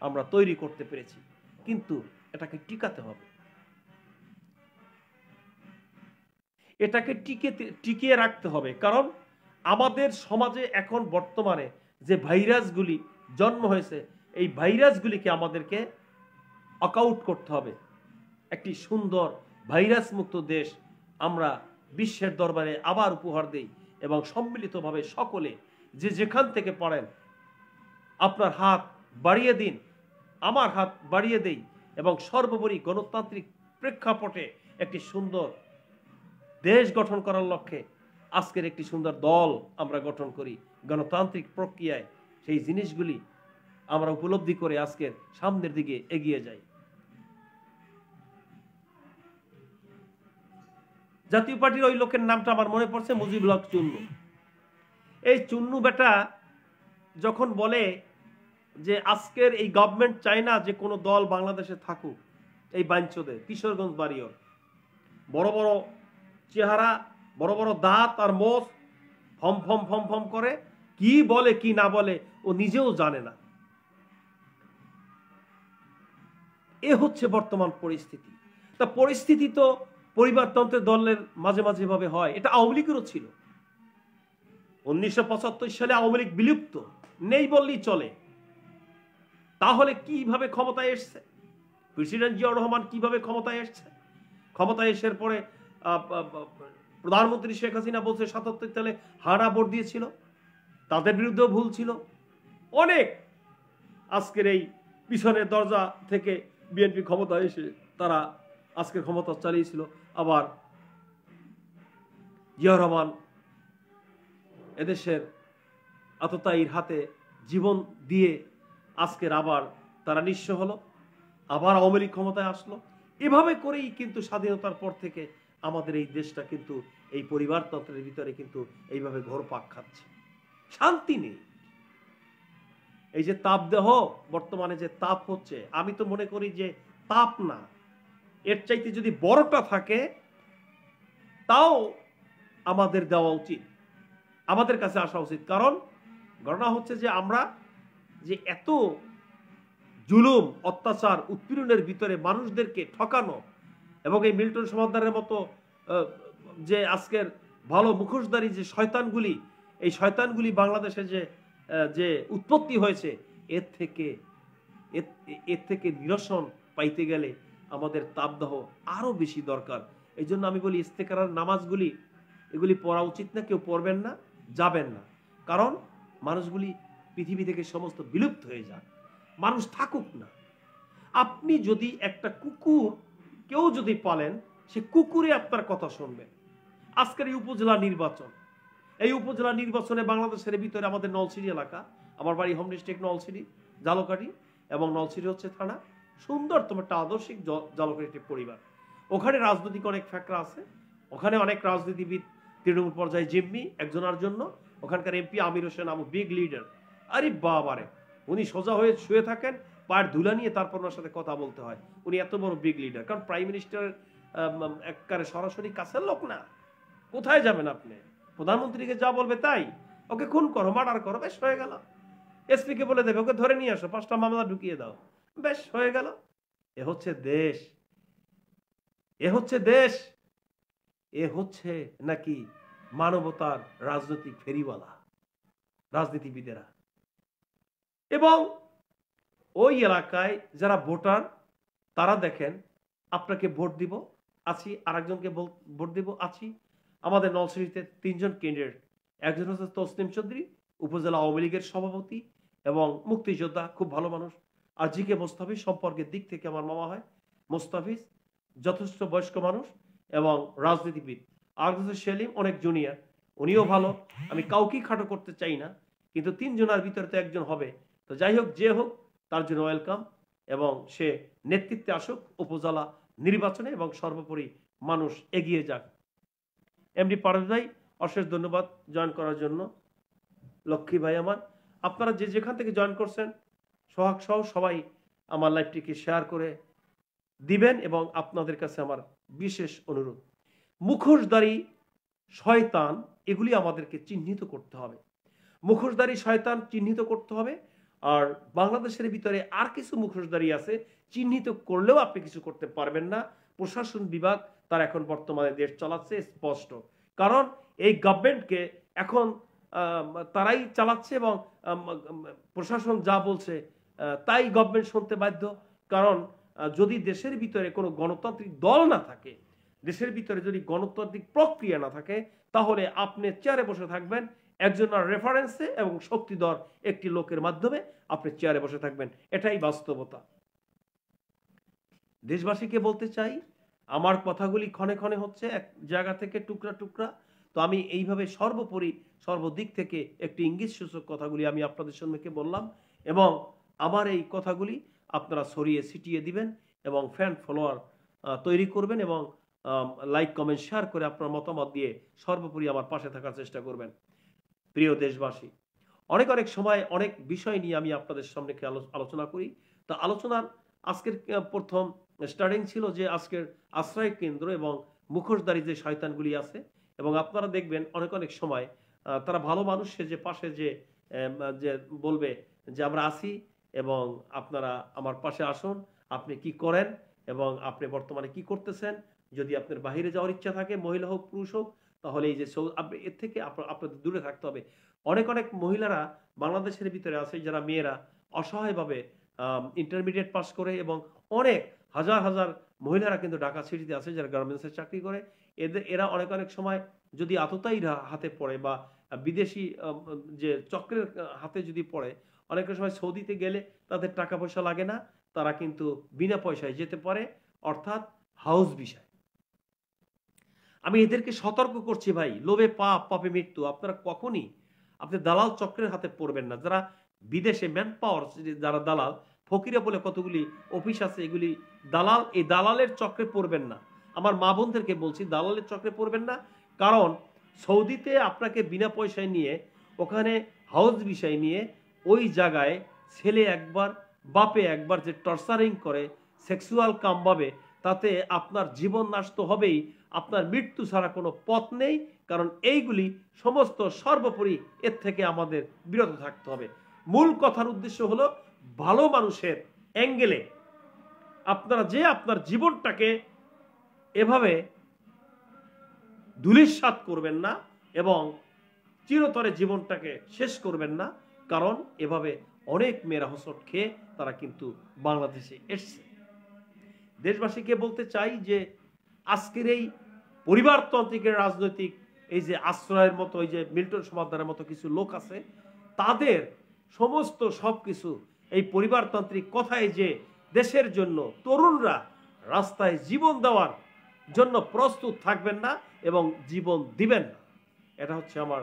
আমরা তৈরি করতে পেরেছি। কিন্তু এটাকে টিকাতে হবে, এটাকে টিকিয়ে রাখতে হবে, কারণ আমাদের সমাজে এখন বর্তমানে যে ভাইরাসগুলি জন্ম হয়েছে, এই ভাইরাসগুলিকে আমাদেরকে ওয়াকআউট করতে হবে। একটি সুন্দর ভাইরাস মুক্ত দেশ আমরা বিশ্বের দরবারে আবার উপহার দেই, এবং সম্মিলিতভাবে সকলে যে যেখান থেকে পারেন আপনার হাত বাড়িয়ে দিন, আমার হাত বাড়িয়ে দেই, এবং সর্বোপরি গণতান্ত্রিক প্রেক্ষাপটে একটি সুন্দর দেশ গঠন করার লক্ষ্যে আজকের একটি সুন্দর দল আমরা গঠন করি। গণতান্ত্রিক প্রক্রিয়ায় সেই জিনিসগুলি আমরা উপলব্ধি করে আজকের সামনের দিকে এগিয়ে যাই। জাতীয় পার্টির ওই লোকের নামটা আমার মনে পড়ছে, মুজিবুল হক চুন্নু। এই চুন্নু বেটা যখন বলে যে আজকের এই গভর্নমেন্ট চায় না যে কোনো দল বাংলাদেশে থাকুক, এই বাঞ্চদের কিশোরগঞ্জ বাড়িও, বড় বড় চেহারা, বড় বড় দাঁত আর মোষ, ফম ফম ফম ফম করে, কি বলে কি না বলে ও নিজেও জানে না। এ হচ্ছে বর্তমান পরিস্থিতি। তা পরিস্থিতি তো পরিবারতন্ত্রের দলের মাঝে মাঝে ভাবে হয়, এটা আওয়ামী লীগেরও ছিল। 1975 সালে আওয়ামী লীগ বিলুপ্ত, নেই বললেই চলে। তাহলে কিভাবে ক্ষমতায় এসছে প্রেসিডেন্ট জিয়াউর রহমান, কিভাবে ক্ষমতায় এসছে? ক্ষমতায় এসের পরে প্রধানমন্ত্রী শেখ হাসিনা বলছে 77 সালে হারা ভোট দিয়েছিল, তাদের বিরুদ্ধেও ভুল ছিল অনেক। আজকের এই পিছনের দরজা থেকে বিএনপি ক্ষমতায় এসে তারা আজকের ক্ষমতা চালিয়েছিল। আবার জিয়াউর রহমান এদেশের আততায়ীর হাতে জীবন দিয়ে আজকের আবার তারা নিঃস্ব হলো, আবার আওয়ামী লীগ ক্ষমতায় আসলো। এভাবে করেই কিন্তু স্বাধীনতার পর থেকে আমাদের এই দেশটা কিন্তু এই পরিবারতন্ত্রের ভিতরে কিন্তু এইভাবে ঘোরপাক খাচ্ছে, শান্তি নেই। এই যে তাপদাহ বর্তমানে যে তাপ হচ্ছে, আমি তো মনে করি যে তাপ না, এর চাইতে যদি বড়টা থাকে তাও আমাদের দেওয়া উচিত, আমাদের কাছে আসা উচিত। কারণ ঘটনা হচ্ছে যে আমরা যে এত জুলুম, অত্যাচার, উৎপীড়নের ভিতরে মানুষদেরকে ঠকানো, এবং এই মিল্টন সমাদদারের মতো যে আজকের ভালো মুখোশধারী যে শয়তানগুলি, এই শয়তানগুলি বাংলাদেশে যে উৎপত্তি হয়েছে, এর থেকে নিরসন পাইতে গেলে আমাদের তাপদাহ আরো বেশি দরকার। এই জন্য আমি বলি ইস্তেকারার নামাজগুলি এগুলি পড়া উচিত না, কেউ পড়বেন না, যাবেন না। কারণ মানুষগুলি পৃথিবী থেকে সমস্ত বিলুপ্ত হয়ে যাক, মানুষ থাকুক না। আপনি যদি একটা কুকুর কেউ যদি পালেন, সে কুকুরে আপনার কথা শুনবে। আজকের এই উপজেলা নির্বাচন, এই উপজেলা নির্বাচনে বাংলাদেশের ভিতরে আমাদের নলছিটি এলাকা, আমার বাড়ি হোম ডিস্ট্রিক্ট নলছিটি, জালকাঠি, এবং নলছিটি হচ্ছে থানা, সুন্দরতম একটা আদর্শিক জালকাঠি পরিবার। ওখানে রাজনৈতিক অনেক ফ্যাক্টর আছে, ওখানে অনেক রাজনীতিবিদ তৃণমূল পর্যায়ে জিম্মি একজনের জন্য, ওখানকার MP Amir Hossain Abu big leader, আরে বাবারে, উনি সোজা হয়ে শুয়ে থাকেন, পায়ের ধুলা নিয়ে তারপর ওনার সাথে কথা বলতে হয়, উনি এত বড় বিগ লিডার। কারণ প্রাইম মিনিস্টার একবারে সরাসরি কাছের লোক না। কোথায় যাবেন আপনি? প্রধানমন্ত্রীকে যা বলবে তাই, ওকে খুন করো, মার্ডার করো, বেশ হয়ে গেল। এসপি কে বলে দেবে ওকে ধরে নিয়ে আসো, 5টা মামলা ঢুকিয়ে দাও, বেশ হয়ে গেল। এ হচ্ছে দেশ, এ হচ্ছে দেশ, এ হচ্ছে নাকি মানবতার রাজনৈতিক ফেরিওয়ালা রাজনীতিবিদেরা। এবং ওই এলাকায় যারা ভোটার, তারা দেখেন আপনাকে ভোট দিব আছি, আরেকজনকে ভোট দিব আছি। আমাদের নলছিটিতে 3 জন ক্যান্ডিডেট, একজন হচ্ছে তসলিম চৌধুরী, উপজেলা আওয়ামী লীগের সভাপতি এবং মুক্তিযোদ্ধা, খুব ভালো মানুষ। আর জি কে মোস্তাফিজ, সম্পর্কের দিক থেকে আমার মামা হয়। মোস্তাফিজ যথেষ্ট বয়স্ক মানুষ এবং রাজনীতিবিদ। আর হচ্ছে সেলিম, অনেক জুনিয়র, উনিও ভালো। আমি কাউকেই খাটো করতে চাই না, কিন্তু 3 জনের ভিতরে তো একজন হবে। তো যাই হোক, যে হোক, তার জন্য ওয়েলকাম, এবং সে নেতৃত্বে আসুক উপজেলা নির্বাচনে, এবং সর্বোপরি মানুষ এগিয়ে যাক। এমডি পারভেজ ভাই, অশেষ ধন্যবাদ জয়েন করার জন্য। লক্ষ্মী ভাই আমার, আপনারা যে যেখান থেকে জয়েন করছেন, সোহাগ সহ সবাই আমার লাইভটিকে শেয়ার করে দিবেন। এবং আপনাদের কাছে আমার বিশেষ অনুরোধ, মুখোশধারী শয়তান এগুলি আমাদেরকে চিহ্নিত করতে হবে, মুখোশধারী শয়তান চিহ্নিত করতে হবে। আর বাংলাদেশের ভিতরে আর কিছু মুখোশধারী আছে, চিহ্নিত করলেও আপনি কিছু করতে পারবেন না। প্রশাসন বিভাগ তার এখন বর্তমানে দেশ চালাচ্ছে স্পষ্ট, কারণ এই গভর্নমেন্টকে এখন তারাই চালাচ্ছে, এবং প্রশাসন যা বলছে তাই গভর্নমেন্ট শুনতে বাধ্য। কারণ যদি দেশের ভিতরে কোনো গণতান্ত্রিক দল না থাকে, দেশের ভিতরে যদি গণতান্ত্রিক প্রক্রিয়া না থাকে, তাহলে আপনি চেয়ারে বসে থাকবেন একজনের রেফারেন্সে এবং শক্তিধর একটি লোকের মাধ্যমে আপনি চেয়ারে বসে থাকবেন, এটাই বাস্তবতা। দেশবাসীকে বলতে চাই, আমার কথাগুলি ক্ষণে ক্ষণে হচ্ছে এক জায়গা থেকে টুকরা টুকরা, তো আমি এইভাবে সর্বোপরি সর্বদিক থেকে একটি ইঙ্গিত সূচক কথাগুলি আমি আপনাদের সম্মুখে বললাম, এবং আমার এই কথাগুলি আপনারা ছড়িয়ে ছিটিয়ে দিবেন এবং ফ্যান ফলোয়ার তৈরি করবেন, এবং লাইক কমেন্ট শেয়ার করে আপনার মতামত দিয়ে সর্বোপরি আমার পাশে থাকার চেষ্টা করবেন। প্রিয় দেশবাসী, অনেক অনেক সময় অনেক বিষয় নিয়ে আমি আপনাদের সামনে আলোচনা করি। তো আলোচনার আজকের প্রথম স্টার্টিং ছিল যে আজকের আশ্রয় কেন্দ্র এবং মুখোশধারী যে শয়তানগুলি আছে, এবং আপনারা দেখবেন অনেক অনেক সময় তারা ভালো মানুষ যে পাশে যে বলবে যে আমরা আছি এবং আপনারা আমার পাশে আসুন, আপনি কি করেন এবং আপনি বর্তমানে কি করতেছেন, যদি আপনার বাহিরে যাওয়ার ইচ্ছা থাকে, মহিলা হোক পুরুষ হোক, তাহলে এই যে এর থেকে আপনাদের দূরে থাকতে হবে। অনেক অনেক মহিলারা বাংলাদেশের ভিতরে আছে যারা মেয়েরা অসহায়ভাবে ইন্টারমিডিয়েট পাস করে, এবং অনেক হাজার হাজার মহিলারা কিন্তু ঢাকা সিটিতে আছে যারা গার্মেন্টসের চাকরি করে। এরা অনেক অনেক সময় যদি আততায়ী হাতে পড়ে বা বিদেশি যে চক্রের হাতে যদি পড়ে, অনেক সময় সৌদিতে গেলে তাদের টাকা পয়সা লাগে না, তারা কিন্তু বিনা পয়সায় যেতে পারে, অর্থাৎ হাউস ভিসায়। আমি এদেরকে সতর্ক করছি ভাই, লোভে পাপ, পাপে মৃত্যু। আপনারা কখনই আপনি দালাল চক্রের হাতে পড়বেন না। যারা বিদেশে ম্যান পাওয়ার, যারা দালাল ফকিরা বলে কতগুলি অফিস আছে, এগুলি দালাল, এই দালালের চক্রে পড়বেন না। আমার মা বোনদেরকে বলছি, দালালের চক্রে পড়বেন না। কারণ সৌদিতে আপনাকে বিনা পয়সায় নিয়ে, ওখানে হাউস ভিসায় নিয়ে, ওই জায়গায় ছেলে একবার বাপে একবার যে টর্চারিং করে, সেক্সুয়াল কামভাবে, তাতে আপনার জীবন নাশ তো হবেই, আপনার মৃত্যু ছাড়া কোনো পথ নেই। কারণ এইগুলি সমস্ত সর্বোপরি এর থেকে আমাদের বিরত থাকতে হবে। মূল কথার উদ্দেশ্য হলো ভালো মানুষের অ্যাঙ্গেলে আপনারা যে আপনার জীবনটাকে এভাবে ধূলিসাৎ করবেন না এবং চিরতরে জীবনটাকে শেষ করবেন না। কারণ এভাবে অনেক মেয়েরা হোঁচট খেয়ে তারা কিন্তু বাংলাদেশে এসছে। দেশবাসীকে বলতে চাই যে আজকের এই পরিবারতান্ত্রিকের রাজনৈতিক এই যে আশ্রয়ের মতো, এই যে মিল্টন সমাদারের মতো কিছু লোক আছে, তাদের সমস্ত সবকিছু এই পরিবারতান্ত্রিক কথায় যে দেশের জন্য তরুণরা রাস্তায় জীবন দেওয়ার জন্য প্রস্তুত থাকবেন না এবং জীবন দিবেন না, এটা হচ্ছে আমার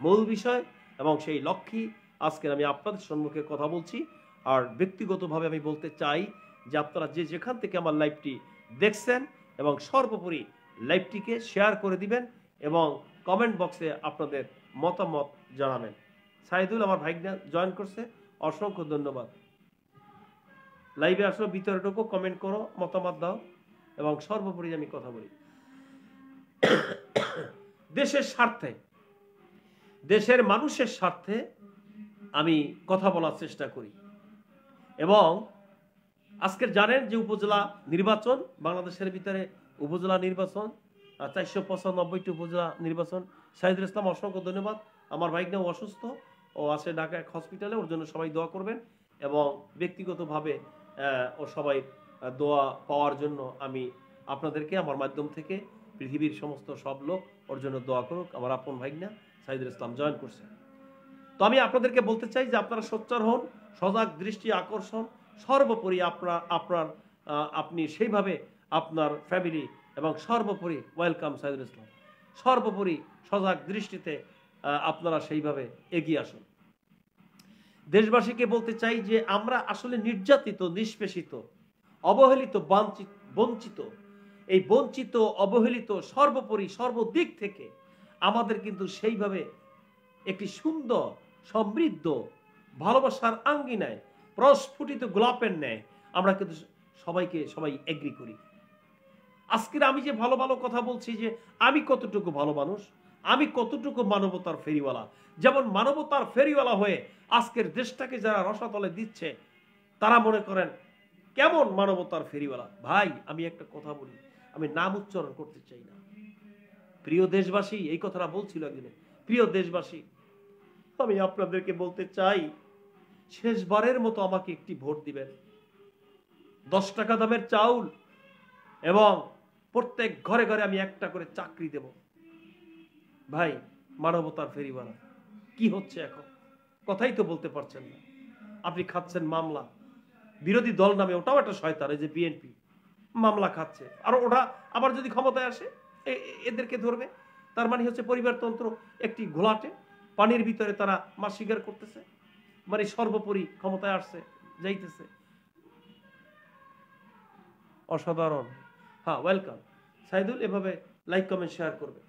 মূল বিষয়। এবং সেই লক্ষ্যে আজকের আমি আপনাদের সম্মুখে কথা বলছি। আর ব্যক্তিগতভাবে আমি বলতে চাই যে আপনারা যে যেখান থেকে আমার লাইভটি দেখছেন এবং সর্বোপরি লাইভটিকে শেয়ার করে দিবেন এবং কমেন্ট বক্সে আপনাদের মতামত জানাবেন। সাইদুল আমার ভাইগনা জয়েন করছে, অসংখ্য ধন্যবাদ। লাইভে আসো, ভিতরে ঢোকো, কমেন্ট করো, মতামত দাও এবং সর্বোপরি আমি কথা বলি দেশের স্বার্থে, দেশের মানুষের স্বার্থে আমি কথা বলার চেষ্টা করি। এবং আজকের জানেন যে উপজেলা নির্বাচন, বাংলাদেশের ভিতরে উপজেলা নির্বাচন 495টি উপজেলা নির্বাচন। শাহিদুল ইসলাম অসংখ্য ধন্যবাদ। আমার ভাইগনাও অসুস্থ, ও আছে ঢাকা এক হসপিটালে, ওর জন্য সবাই দোয়া করবেন এবং ব্যক্তিগতভাবে ও সবাই দোয়া পাওয়ার জন্য আমি আপনাদেরকে আমার মাধ্যম থেকে পৃথিবীর সমস্ত সব লোক ওর জন্য দোয়া করুক। আমার আপন ভাইগনা শাহিদুল ইসলাম জয়েন করছে। তো আমি আপনাদেরকে বলতে চাই যে আপনারা সোচ্চার হন, সজাগ দৃষ্টি আকর্ষণ, সর্বোপরি আপনি সেইভাবে আপনার ফ্যামিলি এবং সর্বোপরি ওয়েলকাম শাহিদুল ইসলাম, সর্বোপরি সজাগ দৃষ্টিতে আপনারা সেইভাবে এগিয়ে আসুন। দেশবাসীকে বলতে চাই যে আমরা আসলে নির্যাতিত, নিষ্পেষিত, অবহেলিত, বঞ্চিত। এই বঞ্চিত, অবহেলিত সর্বোপরি সর্বদিক থেকে আমাদের কিন্তু সেইভাবে একটি সুন্দর, সমৃদ্ধ, ভালোবাসার আঙ্গিনায় প্রস্ফুটিত গোলাপের ন্যায় আমরা কিন্তু সবাই এগ্রি করি। আজকের আমি যে ভালো ভালো কথা বলছি, যে আমি কতটুকু ভালো মানুষ, আমি কতটুকু মানবতার ফেরিওয়ালা। যেমন মানবতার ফেরিওয়ালা হয়ে আজকের দেশটাকে যারা রসাতলে দিচ্ছে, তারা মনে করেন কেমন মানবতার ফেরিওয়ালা। ভাই আমি একটা কথা বলি, আমি নাম উচ্চারণ করতে চাই না। প্রিয় দেশবাসী, এই কথাটা বলছিল একদিনে, প্রিয় দেশবাসী, আমি আপনাদেরকে বলতে চাই, শেষবারের মতো আমাকে একটি ভোট দিবেন। 10 টাকা দামের চাউল এবং প্রত্যেক ঘরে ঘরে আমি একটা করে চাকরি দেব। ভাই মানবতার ফেরিওয়ালা কি হচ্ছে এখন? কথাই তো বলতে পারছেন না। আপনি খাচ্ছেন মামলা, বিরোধী দল নামে, ওটাও একটা শয়তান, এই যে বিএনপি মামলা খাচ্ছে, আর ওরা আবার যদি ক্ষমতায় আসে এদেরকে ধরবে। তার মানে হচ্ছে পরিবারতন্ত্র একটি ঘোলাটে পানির ভিতরে তারা মাছ শিকার করতেছে, মানে সর্বোপরি ক্ষমতায় আসছে, যাইতেছে। অসাধারণ। হ্যাঁ, ওয়েলকাম সাইদুল, এভাবে লাইক কমেন্ট শেয়ার করবে।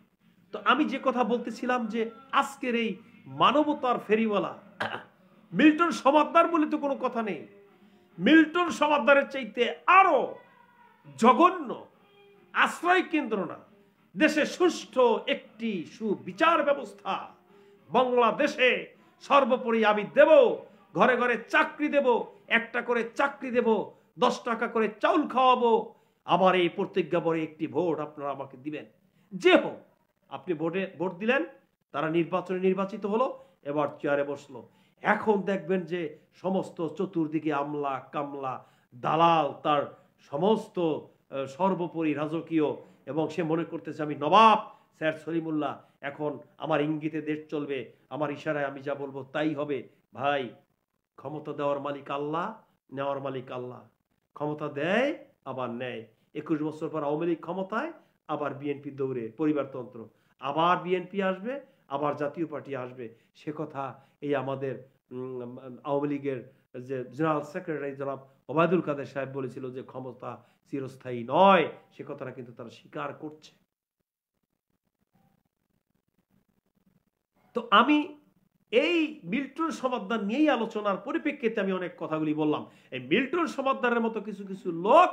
তো আমি যে কথা বলতেছিলাম যে আজকের এই মানবতার ফেরিওয়ালা মিল্টন সমাদদার বলে তো কোনো কথা নেই। মিল্টন সমাদদারের চাইতে আরো জঘন্য আশ্রয় কেন্দ্র না, দেশে সুষ্ঠু একটি সুবিচার ব্যবস্থা বাংলাদেশে সর্বোপরি আমি দেব। ঘরে ঘরে চাকরি দেব, একটা করে চাকরি দেব, 10 টাকা করে চাউল খাওয়াবো। আমার এই প্রতিজ্ঞা বলে একটি ভোট আপনারা আমাকে দিবেন। যে হোক, আপনি ভোট দিলেন, তারা নির্বাচনে নির্বাচিত হলো, এবার চেয়ারে বসলো। এখন দেখবেন যে সমস্ত চতুর্দিকে আমলা কামলা দালাল, তার সমস্ত সর্বোপরি রাজকীয়, এবং সে মনে করতেছে আমি নবাব স্যার সলিমুল্লাহ, এখন আমার ইঙ্গিতে দেশ চলবে, আমার ইশারায় আমি যা বলবো তাই হবে। ভাই, ক্ষমতা দেওয়ার মালিক আল্লাহ, নেওয়ার মালিক আল্লাহ। ক্ষমতা দেয় আবার নেয়। 21 বছর পর আওয়ামী লীগ ক্ষমতায়, আবার বিএনপি দৌড়ে, পরিবারতন্ত্র, আবার বিএনপি আসবে, আবার জাতীয় পার্টি আসবে। সে কথা এই আমাদের আওয়ামী লীগের যে জেনারেল সেক্রেটারি জনাব ওবায়দুল কাদের সাহেব বলেছিল যে ক্ষমতা চিরস্থায়ী নয়, সে কথাটা কিন্তু তারা স্বীকার করছে। তো আমি এই মিল্টন সমাদদার নিয়েই আলোচনার পরিপ্রেক্ষিতে আমি অনেক কথাগুলি বললাম। এই মিল্টন সমাদদারের মতো কিছু কিছু লোক,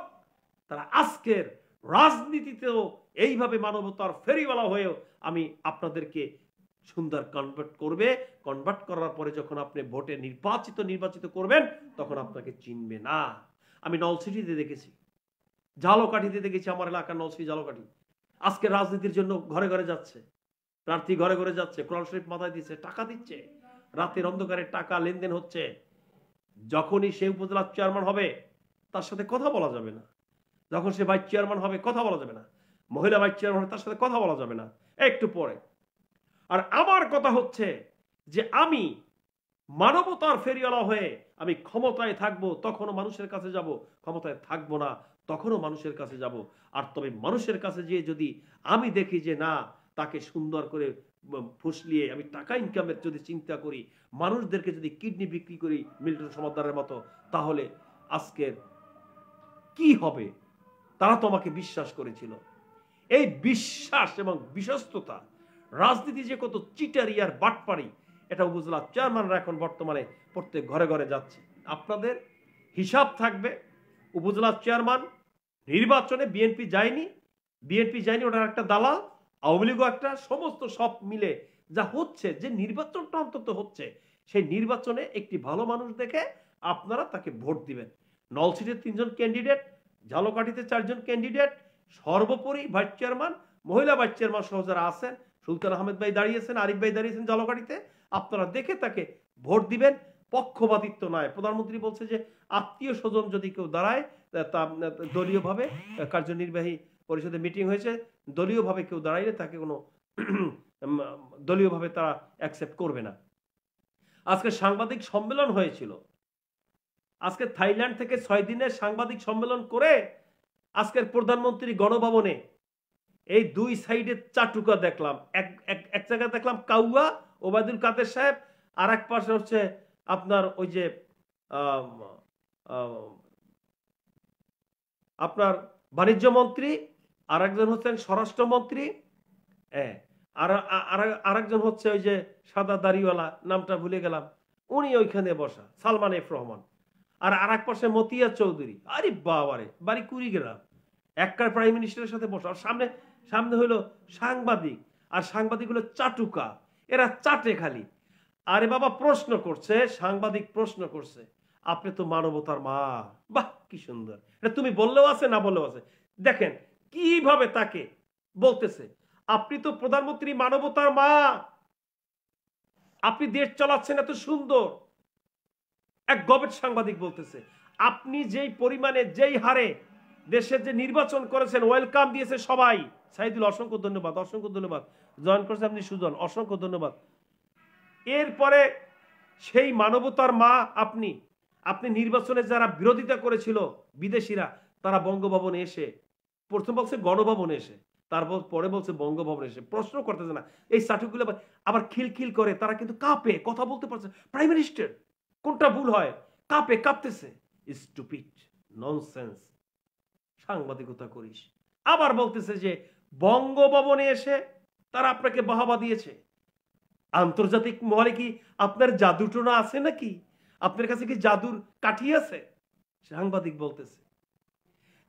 তারা আজকের রাজনীতিতেও এইভাবে মানবতার ফেরিওয়ালা হয়েও আমি আপনাদেরকে সুন্দর কনভার্ট করার পরে যখন আপনি ভোটে নির্বাচিত করবেন, তখন আপনাকে চিনবে না। আমি নলছিটিতে দেখেছি, ঝালকাঠিতে দেখেছি, আমার এলাকার নলছিটি ঝালকাঠি। আজকে রাজনীতির জন্য ঘরে ঘরে যাচ্ছে, প্রার্থী ঘরে ঘরে যাচ্ছে, কোরআন শরীফ মাথায় দিচ্ছে, টাকা দিচ্ছে, রাতের অন্ধকারে টাকা লেনদেন হচ্ছে। যখনই সে উপজেলার চেয়ারম্যান হবে, তার সাথে কথা বলা যাবে না। যখন সে ভাইস চেয়ারম্যান হবে, কথা বলা যাবে না। মহিলা ভাইস চেয়ারম্যান হবে, তার সাথে কথা বলা যাবে না, একটু পরে। আর আমার কথা হচ্ছে যে আমি মানবতার ফেরিওয়ালা হয়ে আমি ক্ষমতায় থাকবো, তখনও মানুষের কাছে যাব, ক্ষমতায় থাকবো না, তখনও মানুষের কাছে যাব। আর তবে মানুষের কাছে গিয়ে যদি আমি দেখি যে না, তাকে সুন্দর করে ফুসলিয়ে আমি টাকা ইনকামের যদি চিন্তা করি, মানুষদেরকে যদি কিডনি বিক্রি করি মিল্টন সমাদদারের মতো, তাহলে আজকের কি হবে? তারা তো আমাকে বিশ্বাস করেছিল। এই বিশ্বাস এবং বিশ্বস্ততা, রাজনীতি যে কত চিটারি আর বাটপারি, এটা উপজেলা চেয়ারম্যানরা এখন বর্তমানে প্রত্যেক ঘরে ঘরে যাচ্ছে। আপনাদের হিসাব থাকবে, উপজেলা চেয়ারম্যান নির্বাচনে বিএনপি যায়নি, ওটার একটা দালাল, আওয়ামী লীগও একটা, সমস্ত সব মিলে যা হচ্ছে, যে নির্বাচনটা অন্তত হচ্ছে, সেই নির্বাচনে একটি ভালো মানুষ দেখে আপনারা তাকে ভোট দিবেন। নলছিটে 3 জন ক্যান্ডিডেট, ঝালকাঠিতে 4 জন ক্যান্ডিডেট, সর্বোপরি ভাইস চেয়ারম্যান, মহিলা ভাইস চেয়ারম্যান সহ যারা আছেন, সুলতান আহমেদ ভাই দাঁড়িয়েছেন, আরিফ ভাই দাঁড়িয়েছেন ঝালকাঠিতে, আপনারা দেখে তাকে ভোট দিবেন। পক্ষপাতিত্ব নয়। প্রধানমন্ত্রী বলছে যে আত্মীয় স্বজন যদি কেউ দাঁড়ায়, তা দলীয়ভাবে কার্যনির্বাহী পরিষদে মিটিং হয়েছে, দলীয়ভাবে কেউ দাঁড়াইলে তাকে কোনো দলীয়ভাবে তারা অ্যাকসেপ্ট করবে না। আজকে সাংবাদিক সম্মেলন হয়েছিল, আজকে থাইল্যান্ড থেকে 6 দিনের সাংবাদিক সম্মেলন করে আজকের প্রধানমন্ত্রী গণভবনে এই 2 সাইডে চাটুকা দেখলাম। এক জায়গায় দেখলাম কাউয়া ওবায়দুল কাদের সাহেব, আর এক পাশে হচ্ছে আপনার ওই যে আপনার বাণিজ্য মন্ত্রী, আর একজন হচ্ছেন স্বরাষ্ট্রমন্ত্রী, আর একজন হচ্ছে ওই যে সাদা দাড়িওয়ালা, নামটা ভুলে গেলাম, উনি ওইখানে বসা, সালমান এফ রহমান। আর এক পাশে মতিয়া চৌধুরী, আরে বাবারে, বাড়ি কুড়িগ্রাম, একবার প্রাইম মিনিস্টারের সাথে বসা। আর সামনে হলো সাংবাদিক, আর সাংবাদিক হলো চাটুকা, এরা চাটে খালি। আরে বাবা, প্রশ্ন করছে সাংবাদিক, প্রশ্ন করছে, আপনি তো মানবতার মা। বাহ, কি সুন্দর! এটা তুমি বললেও আছে, না বললেও আছে। দেখেন কিভাবে তাকে বলতেছে, আপনি তো প্রধানমন্ত্রী, মানবতার মা, আপনি দেশ চালাচ্ছেন এত সুন্দর। এক গবেট সাংবাদিক বলতেছে, আপনি যেই পরিমাণে, যেই হারে দেশের যে নির্বাচন করেছেন, ওয়েলকাম দিয়েছে সবাই। সাইদুল, অসংখ্য ধন্যবাদ, অসংখ্য ধন্যবাদ। জয়েন করেছেন আপনি সুজন, অসংখ্য ধন্যবাদ। এরপরে সেই মানবতার মা আপনি নির্বাচনে যারা বিরোধিতা করেছিল বিদেশিরা, তারা বঙ্গভবনে এসে, প্রথম বলছে গণভবনে এসে, তারপর পরে বলছে বঙ্গভবনে এসে, প্রশ্ন করতেছে না। এই সাটুগুলো আবার খিলখিল করে, তারা কিন্তু কাঁপে, কথা বলতে পারছে। প্রাইম মিনিস্টার, কোনটা ভুল হয়, কাঁপতেছে। স্টুপিড, ননসেন্স সাংবাদিকতা করিস। আবার বলতেছে যে বঙ্গভবনে এসে তারা আপনাকে বাহবা দিয়েছে। আন্তর্জাতিক মহলে কি আপনার জাদুটোনা আছে নাকি? আপনার কাছে কি জাদুর কাঠি আছে? সাংবাদিক বলতেছে।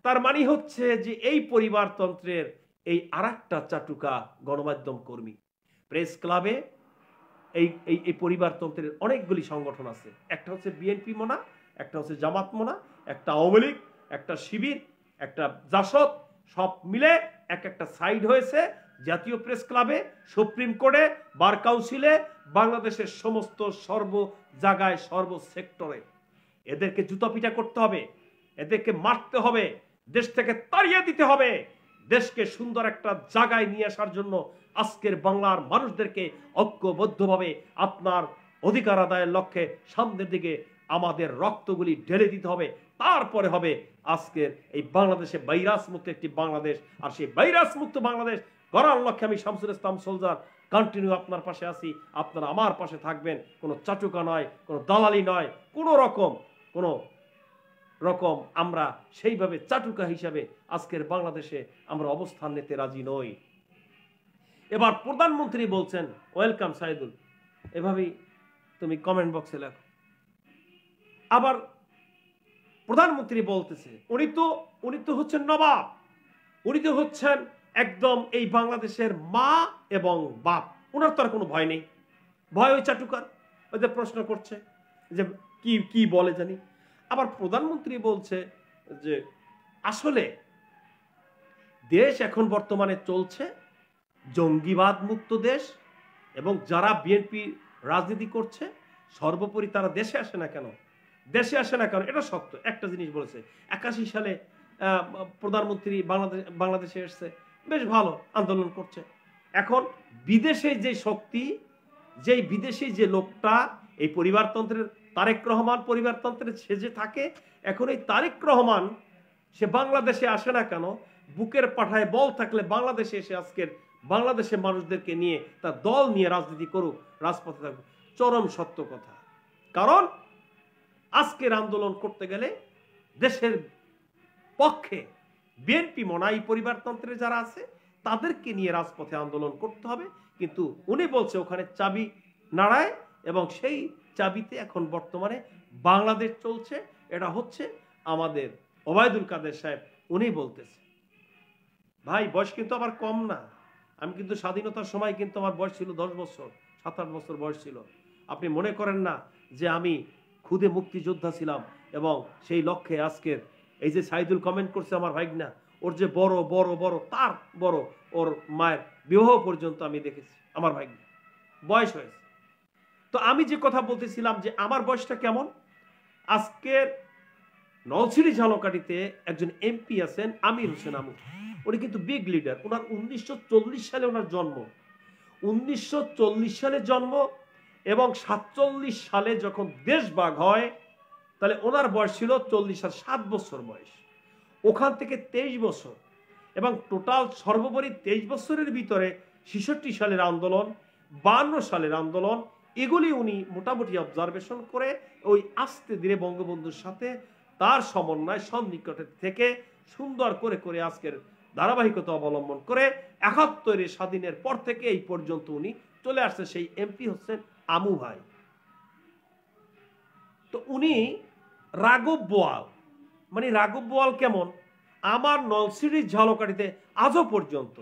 তার মানে হচ্ছে যে এই পরিবারতন্ত্রের এই আরেকটা চাটুকা গণমাধ্যম কর্মী। প্রেস ক্লাবে এই পরিবারতন্ত্রের অনেকগুলি সংগঠন আছে। একটা হচ্ছে বিএনপি মোনা, একটা হচ্ছে জামাত মোনা, একটা আওয়ামী লীগ, একটা শিবির, একটা জাসদ, সব মিলে একটা সাইড হয়েছে জাতীয় প্রেস ক্লাবে, সুপ্রিম কোর্টে, বার কাউন্সিলে, বাংলাদেশের সমস্ত সর্ব জায়গায়, সর্ব সেক্টরে। এদেরকে জুতাপিটা করতে হবে, এদেরকে মারতে হবে, দেশ থেকে তাড়িয়ে দিতে হবে। দেশকে সুন্দর একটা জায়গায় নিয়ে আসার জন্য আজকের বাংলার মানুষদেরকে ঐক্যবদ্ধভাবে আপনার অধিকার আদায়ের লক্ষ্যে সামনের দিকে আমাদের রক্তগুলি ঢেলে দিতে হবে। তারপরে হবে আজকের এই বাংলাদেশে ভাইরাস মুক্ত একটি বাংলাদেশ। আর সেই ভাইরাস মুক্ত বাংলাদেশ গড়ার লক্ষ্যে আমি শামসুল ইসলাম সোলজার কন্টিনিউ আপনার পাশে আছি, আপনারা আমার পাশে থাকবেন। কোনো চাটুকা নয়, কোনো দালালি নয়, কোনো রকম আমরা সেইভাবে চাটুকা হিসাবে আজকের বাংলাদেশে আমরা অবস্থান নিতে রাজি নই। এবার প্রধানমন্ত্রী বলছেন, ওয়েলকাম সাইদুল, এভাবেই তুমি কমেন্ট বক্সে লেখো। আবার প্রধানমন্ত্রী বলতেছে, উনি তো হচ্ছেন নবাব, উনি তো হচ্ছেন একদম এই বাংলাদেশের মা এবং বাপ, ওনার তো আর কোনো ভয় নেই। ভয় ওই চাটুকার, ওই যে প্রশ্ন করছে যে কি বলে জানি। আবার প্রধানমন্ত্রী বলছে যে আসলে দেশ এখন বর্তমানে চলছে জঙ্গিবাদ মুক্ত দেশ, এবং যারা বিএনপি রাজনীতি করছে সর্বোপরি তারা দেশে আসে না কেন, এটা সত্য। একটা জিনিস বলেছে, 81 সালে প্রধানমন্ত্রী বাংলাদেশে এসছে, বেশ ভালো আন্দোলন করছে। এখন বিদেশে যে শক্তি, যেই বিদেশি যে লোকটা, এই পরিবারতন্ত্রের তারেক রহমান পরিবারতন্ত্রের সে যে থাকে, এখন এই তারেক রহমান সে বাংলাদেশে আসে না কেন, বুকের পাঠায় বল থাকলে বাংলাদেশে এসে আজকের বাংলাদেশের মানুষদেরকে নিয়ে, তার দল নিয়ে রাজনীতি করুক, রাজপথে থাকুক। চরম সত্য কথা। কারণ আজকের আন্দোলন করতে গেলে দেশের পক্ষে, বিএনপি মনাই পরিবারতন্ত্রে যারা আছে তাদেরকে নিয়ে রাজপথে আন্দোলন করতে হবে। কিন্তু উনি বলছে ওখানে চাবি নাড়ায় এবং সেই চাবিতে এখন বর্তমানে বাংলাদেশ চলছে। এটা হচ্ছে আমাদের ওবায়দুল কাদের সাহেব, উনি বলতেছে। ভাই বয়স কিন্তু আবার কম না, আমি কিন্তু স্বাধীনতার সময় কিন্তু আমার বয়স ছিল 10 বছর, 7-8 বছর বয়স ছিল। আপনি মনে করেন না যে আমি খুদে মুক্তিযোদ্ধা ছিলাম এবং সেই লক্ষ্যে আজকের এই যে সাইদুল কমেন্ট করছে আমার ভাইগনা, ওর যে বড় বড় বড় তার বড় ওর মায়ের বিবাহ পর্যন্ত আমি দেখেছি আমার ভাইগনা, বয়স হয়েছে। তো আমি যে কথা বলতেছিলাম যে আমার বয়সটা কেমন, আজকের নলছিটি ঝালকাঠিতে একজন এমপি আছেন আমির হোসেন আমু, উনি কিন্তু বিগ লিডার। ওনার 1940 সালে ওনার জন্ম, 1940 সালে জন্ম এবং 47 সালে যখন দেশ ভাগ হয় তাহলে ওনার বয়স ছিল 40 আর 7 বছর বয়স, ওখান থেকে 23 বছর এবং টোটাল সর্বোপরি 23 বছরের ভিতরে 66 সালের আন্দোলন, 52 সালের আন্দোলন, এগুলি উনি মোটামুটি অবজারভেশন করে ওই আস্তে ধীরে বঙ্গবন্ধুর সাথে তার সমন্বয় সন্নিকটে থেকে সুন্দর করে করে আজকের ধারাবাহিকতা অবলম্বন করে 71 স্বাধীনের পর থেকে এই পর্যন্ত উনি চলে আসছে। সেই এমপি হচ্ছেন আমু ভাই। তো উনি রাঘব বোয়াল, মানে রাঘব বোয়াল কেমন, আমার নলছিটির ঝালকাঠিতে আজও পর্যন্ত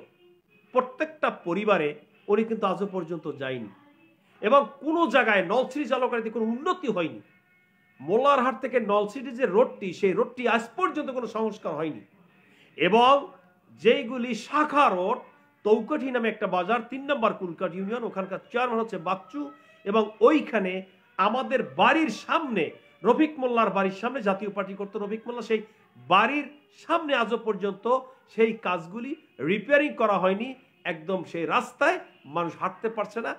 প্রত্যেকটা পরিবারে উনি কিন্তু আজও পর্যন্ত যায়নি এবং কোনো জায়গায় নলছিটি ঝালকাঠিতে কোনো উন্নতি হয়নি। মোল্লারহাট থেকে নলছিটি যে রোডটি, সেই রোডটি আজ পর্যন্ত কোনো সংস্কার হয়নি এবং যেইগুলি শাখা রোড, তৌকাঠি নামে একটা বাজার, 3 নম্বর কুলকাট ইউনিয়ন, ওখানকার চেয়ারম্যান হচ্ছে বাচ্চু এবং ওইখানে আমাদের বাড়ির সামনে রফিক মোল্লার বাড়ির সামনে জাতীয় পার্টি করতো রফিক মোল্লা, সেই বাড়ির সামনে আজও পর্যন্ত সেই কাজগুলি রিপেয়ারিং করা হয়নি। একদম সেই রাস্তায় মানুষ হাঁটতে পারছে না,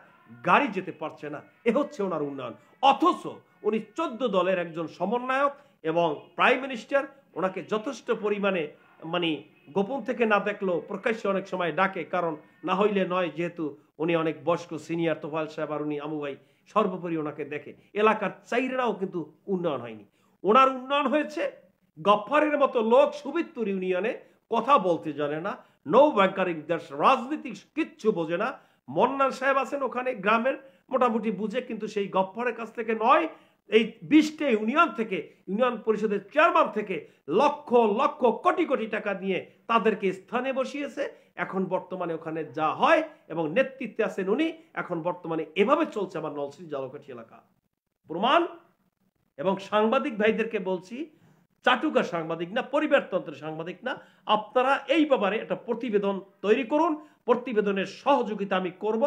গাড়ি যেতে পারছে না, এ হচ্ছে ওনার উন্নয়ন। অথচ উনি 14 দলের একজন সমন্বয়ক এবং প্রাইম মিনিস্টার, ওনাকে যথেষ্ট পরিমাণে মানে গোপন থেকে না দেখলেও প্রকাশ্যে অনেক সময় ডাকে, কারণ না হইলে নয়, যেহেতু উনি অনেক বয়স্ক সিনিয়র তোফাল সাহেব আর উনি আমু ভাই সর্বোপরি ওনাকে দেখে। এলাকার চাইরেরাও কিন্তু উন্নয়ন হয়নি, ওনার উন্নয়ন হয়েছে। গফফারের মতো লোক সুবিত্তুর ইউনিয়নে কথা বলতে জানে না, নো ব্যাংকারিং, দেশ রাজনীতি কিচ্ছু বোঝে না। মন্নান সাহেব আছেন ওখানে গ্রামের, মোটামুটি বুঝে, কিন্তু সেই গফফারের কাছ থেকে নয়, এই 20টা ইউনিয়ন থেকে, ইউনিয়ন পরিষদের চেয়ারম্যান থেকে লক্ষ লক্ষ কোটি কোটি টাকা নিয়ে তাদেরকে স্থানে বসিয়েছে। এখন বর্তমানে ওখানে যা হয় এবং নেতৃত্বে আছেন উনি, এখন বর্তমানে এভাবে চলছে আমার নলছিটি ঝালকাঠি এলাকা। প্রমাণ। এবং সাংবাদিক ভাইদেরকে বলছি, চাটুকার সাংবাদিক না, পরিবারতন্ত্রের সাংবাদিক না, আপনারা এই ব্যাপারে একটা প্রতিবেদন তৈরি করুন, প্রতিবেদনের সহযোগিতা আমি করব।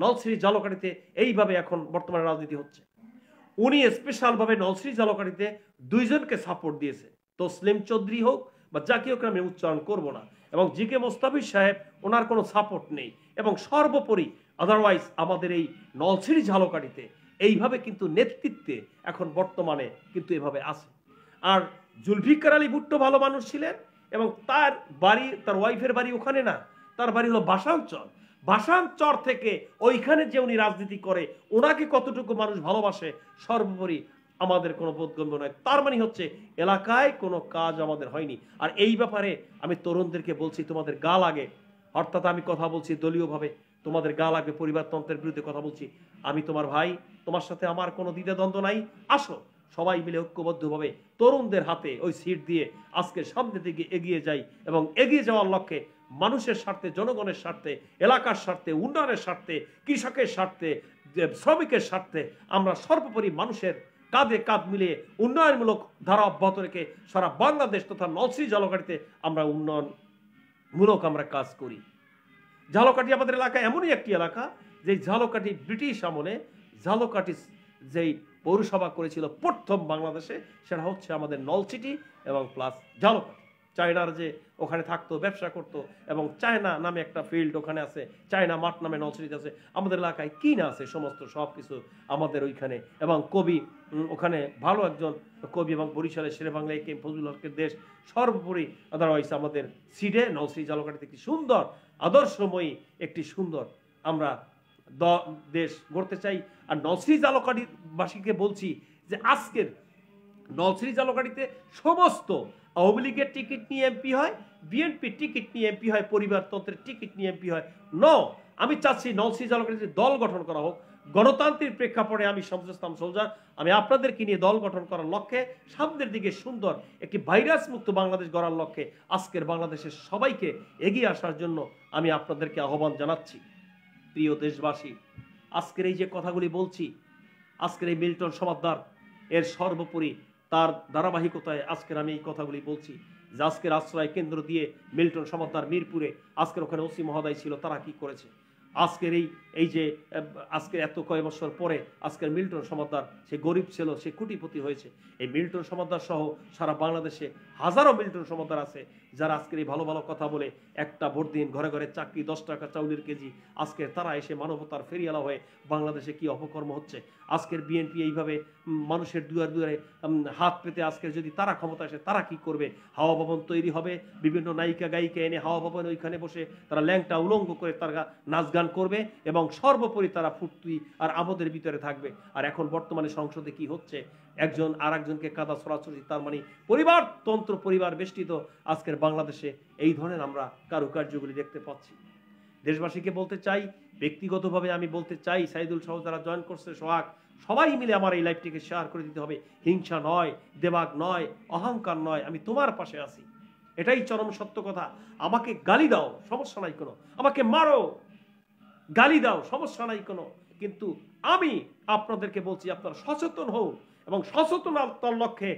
নলছিটি ঝালকাঠিতে এইভাবে এখন বর্তমানে রাজনীতি হচ্ছে। উনি স্পেশালভাবে নলছিটি ঝালকাঠিতে 2 জনকে সাপোর্ট দিয়েছে, তসলিম চৌধুরী হোক বা যাকে হোক, আমি উচ্চারণ করব না, এবং জিকে মোস্তাফিজ সাহেব, ওনার কোনো সাপোর্ট নেই। এবং সর্বোপরি আদারওয়াইজ আমাদের এই নলছিটি ঝালকাঠিতে এইভাবে কিন্তু নেতৃত্বে এখন বর্তমানে কিন্তু এভাবে আছে। আর জুলফিকার আলী ভুট্টো ভালো মানুষ ছিলেন এবং তার বাড়ি, তার ওয়াইফের বাড়ি ওখানে না, তার বাড়ি হলো বাসাঞ্চল। বাসাঞ্চর থেকে ওইখানে যে উনি রাজনীতি করে, ওনাকে কতটুকু মানুষ ভালোবাসে সর্বোপরি আমাদের কোনো বোধগম্য নয়। তার মানে হচ্ছে এলাকায় কোনো কাজ আমাদের হয়নি। আর এই ব্যাপারে আমি তরুণদেরকে বলছি, তোমাদের গা লাগে, অর্থাৎ আমি কথা বলছি দলীয়ভাবে, তোমাদের গা লাগবে, পরিবারতন্ত্রের বিরুদ্ধে কথা বলছি, আমি তোমার ভাই, তোমার সাথে আমার কোনো দ্বিধাদ্বন্দ্ব নাই। আসো সবাই মিলে ঐক্যবদ্ধভাবে তরুণদের হাতে ওই সিট দিয়ে আজকে সামনের দিকে এগিয়ে যাই এবং এগিয়ে যাওয়ার লক্ষ্যে মানুষের স্বার্থে, জনগণের স্বার্থে, এলাকার স্বার্থে, উন্নয়নের স্বার্থে, কৃষকের স্বার্থে, শ্রমিকের স্বার্থে আমরা সর্বোপরি মানুষের কাঁধে কাঁধ মিলিয়ে উন্নয়নমূলক ধারা অব্যাহত রেখে সারা বাংলাদেশ তথা নলছিটি ঝালকাঠিতে আমরা উন্নয়নমূলক আমরা কাজ করি। ঝালকাঠি আমাদের এলাকা এমনই একটি এলাকা যে ঝালকাঠি ব্রিটিশ আমলে ঝালকাঠি যেই পৌরসভা করেছিল প্রথম বাংলাদেশে, সেটা হচ্ছে আমাদের নলছিটি এবং প্লাস ঝালকাঠি। চায়নার যে ওখানে থাকতো, ব্যবসা করতো, এবং চায়না নামে একটা ফিল্ড ওখানে আছে, চায়না মাঠ নামে নলছিটিতে আছে। আমাদের এলাকায় কি না আছে, সমস্ত সব কিছু আমাদের ওইখানে। এবং কবি ওখানে ভালো একজন কবি, এবং বরিশালের শেরে বাংলা একে ফজলুল হকের দেশ। সর্বোপরি আদারওয়াইজ আমাদের সিডে নলছিটি ঝালকাঠিতে একটি সুন্দর আদর্শময়ী একটি সুন্দর আমরা দেশ গড়তে চাই। আর নলছিটি ঝালকাঠিবাসীকে বলছি যে আজকের নলছিটি ঝালকাঠিতে সমস্ত আওয়ামী লীগের টিকিট নিয়ে এমপি হয়, বিএনপির টিকিট নিয়ে এমপি হয়, পরিবারতন্ত্রের টিকিট নিয়ে এমপি হয়। আমি চাচ্ছি নলসি জালকাঠিতে দল গঠন করা হোক গণতান্ত্রিক প্রেক্ষাপটে। আমি শামসুল ইসলাম সোলজার, আমি আপনাদেরকে নিয়ে দল গঠন করার লক্ষ্যে, সামনের দিকে সুন্দর একটি ভাইরাস মুক্ত বাংলাদেশ গড়ার লক্ষ্যে আজকের বাংলাদেশের সবাইকে এগিয়ে আসার জন্য আমি আপনাদেরকে আহ্বান জানাচ্ছি। প্রিয় দেশবাসী, আজকের এই যে কথাগুলি বলছি, আজকের এই মিল্টন সমাদদার এর সর্বোপরি তার ধারাবাহিকতায় আজকের আমি এই কথাগুলি বলছি যে আজকের আশ্রয় কেন্দ্র দিয়ে মিল্টন সমাদদার মিরপুরে, আজকের ওখানে ওসি মহোদয় ছিল, তারা কি করেছে? আজকের এই যে আজকের এত কয়েক বছর পরে আজকের মিল্টন সমাদদার, সে গরিব ছিল, সে কোটিপতি হয়েছে। এই মিল্টন সমাদদার সহ সারা বাংলাদেশে হাজারো মিল্টন সমাদদার আছে যারা আজকের এই ভালো ভালো কথা বলে একটা ভোট দিন, ঘরে ঘরে চাকরি, 10 টাকা চাউলের কেজি, আজকে তারা এসে মানবতার ফেরিয়ালা হয়ে বাংলাদেশে কি অপকর্ম হচ্ছে। আজকের বিএনপি এইভাবে মানুষের দুয়ারে দুয়ারে হাত পেতে আজকের যদি তারা ক্ষমতা আসে, তারা কি করবে? হাওয়া ভবন তৈরি হবে, বিভিন্ন নায়িকা গায়িকা এনে হাওয়া ভবন ওইখানে বসে তারা ল্যাংটা উলঙ্গ করে তারা নাচ গান করবে এবং সর্বোপরি তারা ফুর্তি আর আমাদের ভিতরে থাকবে। আর এখন বর্তমানে সংসদে কি হচ্ছে? একজন আর একজনকে কাদা ছড়াছড়ি, তার মানে পরিবারতন্ত্র, পরিবার বেষ্টিত আজকের বাংলাদেশে এই ধরনের আমরা কারুকার্যগুলি দেখতে পাচ্ছি। দেশবাসীকে বলতে চাই, ব্যক্তিগতভাবে আমি বলতে চাই, সাইদুল সহ যারা জয়েন করছে, সোহাগ, সবাই মিলে আমার এই লাইভটিকে শেয়ার করে দিতে হবে। হিংসা নয়, দেমাগ নয়, অহংকার নয়, আমি তোমার পাশে আছি, এটাই চরম সত্য কথা। আমাকে গালি দাও, সমস্যা নাই কোনো, আমাকে মারো, গালি দাও, সমস্যা নাই কোনো, কিন্তু আমি আপনাদেরকে বলছি আপনারা সচেতন হন এবং সচেতনতার লক্ষ্যে,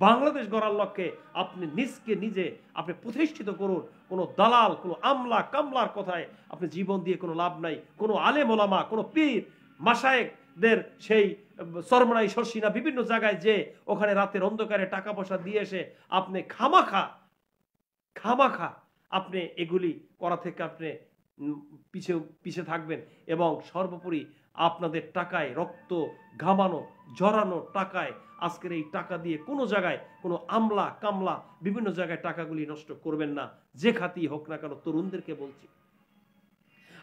বাংলাদেশ গড়ার লক্ষ্যে আপনি নিজকে নিজে আপনি প্রতিষ্ঠিত করুন। কোনো দালাল, কোনো আমলা কামলার কথায় আপনি জীবন দিয়ে কোনো লাভ নাই। কোনো আলেম ওলামা, কোনো পীর মাশায়েখদের সেই সরমনাই শর্ষিনা বিভিন্ন জায়গায় যে ওখানে রাতের অন্ধকারে টাকা পয়সা দিয়ে এসে আপনি খামাখা আপনি এগুলি করা থেকে আপনি পিছিয়ে থাকবেন এবং সর্বোপরি আপনাদের টাকায়, রক্ত ঘামানো জড়ানো টাকায়, আজকের এই টাকা দিয়ে কোনো জায়গায় কোনো আমলা কামলা বিভিন্ন জায়গায় টাকাগুলি নষ্ট করবেন না, যে খাতেই হোক না কেন। তরুণদেরকে বলছি,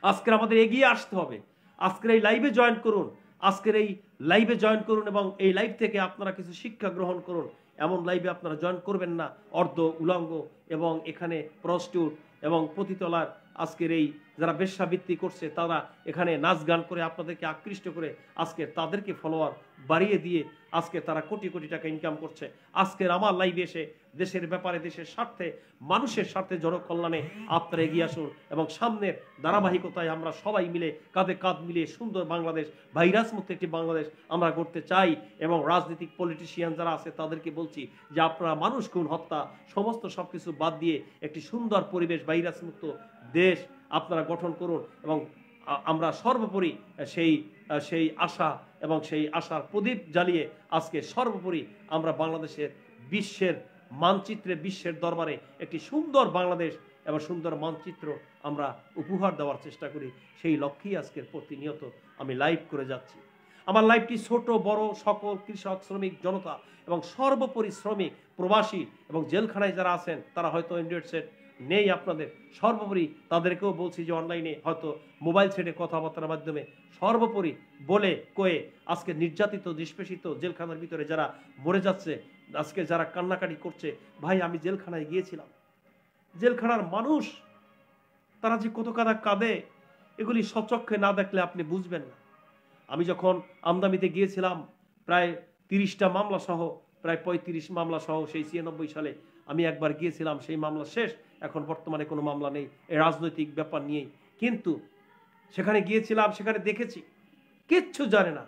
আজকের আমাদের এগিয়ে আসতে হবে। আজকের এই লাইভে জয়েন করুন, আজকের এই লাইভে জয়েন করুন এবং এই লাইভ থেকে আপনারা কিছু শিক্ষা গ্রহণ করুন। এমন লাইভে আপনারা জয়েন করবেন না অর্ধ উলঙ্গ এবং এখানে প্রস্টিটিউট এবং পতিতলার আজকের এই যারা বেশ্যাবৃত্তি করছে, তারা এখানে নাচ গান করে আপনাদেরকে আকৃষ্ট করে আজকে তাদেরকে ফলোয়ার বাড়িয়ে দিয়ে আজকে তারা কোটি কোটি টাকা ইনকাম করছে। আজকের আমার লাইভে এসে দেশের ব্যাপারে, দেশের স্বার্থে, মানুষের স্বার্থে, জনকল্যাণে আপনারা এগিয়ে আসুন এবং সামনের ধারাবাহিকতায় আমরা সবাই মিলে কাঁধে কাঁধ মিলিয়ে সুন্দর বাংলাদেশ, ভাইরাস মুক্ত একটি বাংলাদেশ আমরা করতে চাই। এবং রাজনৈতিক পলিটিশিয়ান যারা আছে তাদেরকে বলছি যে আপনারা মানুষ খুন হত্যা সমস্ত সবকিছু বাদ দিয়ে একটি সুন্দর পরিবেশ, ভাইরাস মুক্ত দেশ আপনারা গঠন করুন এবং আমরা সর্বোপরি সেই আশা এবং সেই আশার প্রদীপ জ্বালিয়ে আজকে সর্বোপরি আমরা বাংলাদেশের বিশ্বের মানচিত্রে, বিশ্বের দরবারে একটি সুন্দর বাংলাদেশ এবং সুন্দর মানচিত্র আমরা উপহার দেওয়ার চেষ্টা করি। সেই লক্ষ্যেই আজকের প্রতিনিয়ত আমি লাইভ করে যাচ্ছি। আমার লাইভটি ছোট বড় সকল কৃষক, শ্রমিক, জনতা এবং সর্বোপরি শ্রমিক, প্রবাসী এবং জেলখানায় যারা আছেন, তারা হয়তো অ্যান্ড্রয়েড সেট নেই আপনাদের, সর্বোপরি তাদেরকেও বলছি যে অনলাইনে হয়তো মোবাইল সেটে কথাবার্তার মাধ্যমে সর্বোপরি বলে কয়ে আজকে নির্যাতিত, নিষ্পেষিত, জেলখানার ভিতরে যারা মরে যাচ্ছে, আজকে যারা কান্নাকাটি করছে, ভাই আমি জেলখানায় গিয়েছিলাম, জেলখানার মানুষ তারা যে কত কাঁদে এগুলি সচক্ষে না দেখলে আপনি বুঝবেন না। আমি যখন আমদামিতে গিয়েছিলাম প্রায় 30টা মামলা সহ, প্রায় 35 মামলা সহ, সেই 96 সালে আমি একবার গিয়েছিলাম, সেই মামলা শেষ, এখন বর্তমানে কোনো মামলা নেই এই রাজনৈতিক ব্যাপার নিয়েই। কিন্তু সেখানে গিয়েছিলাম, সেখানে দেখেছি কিচ্ছু জানে না,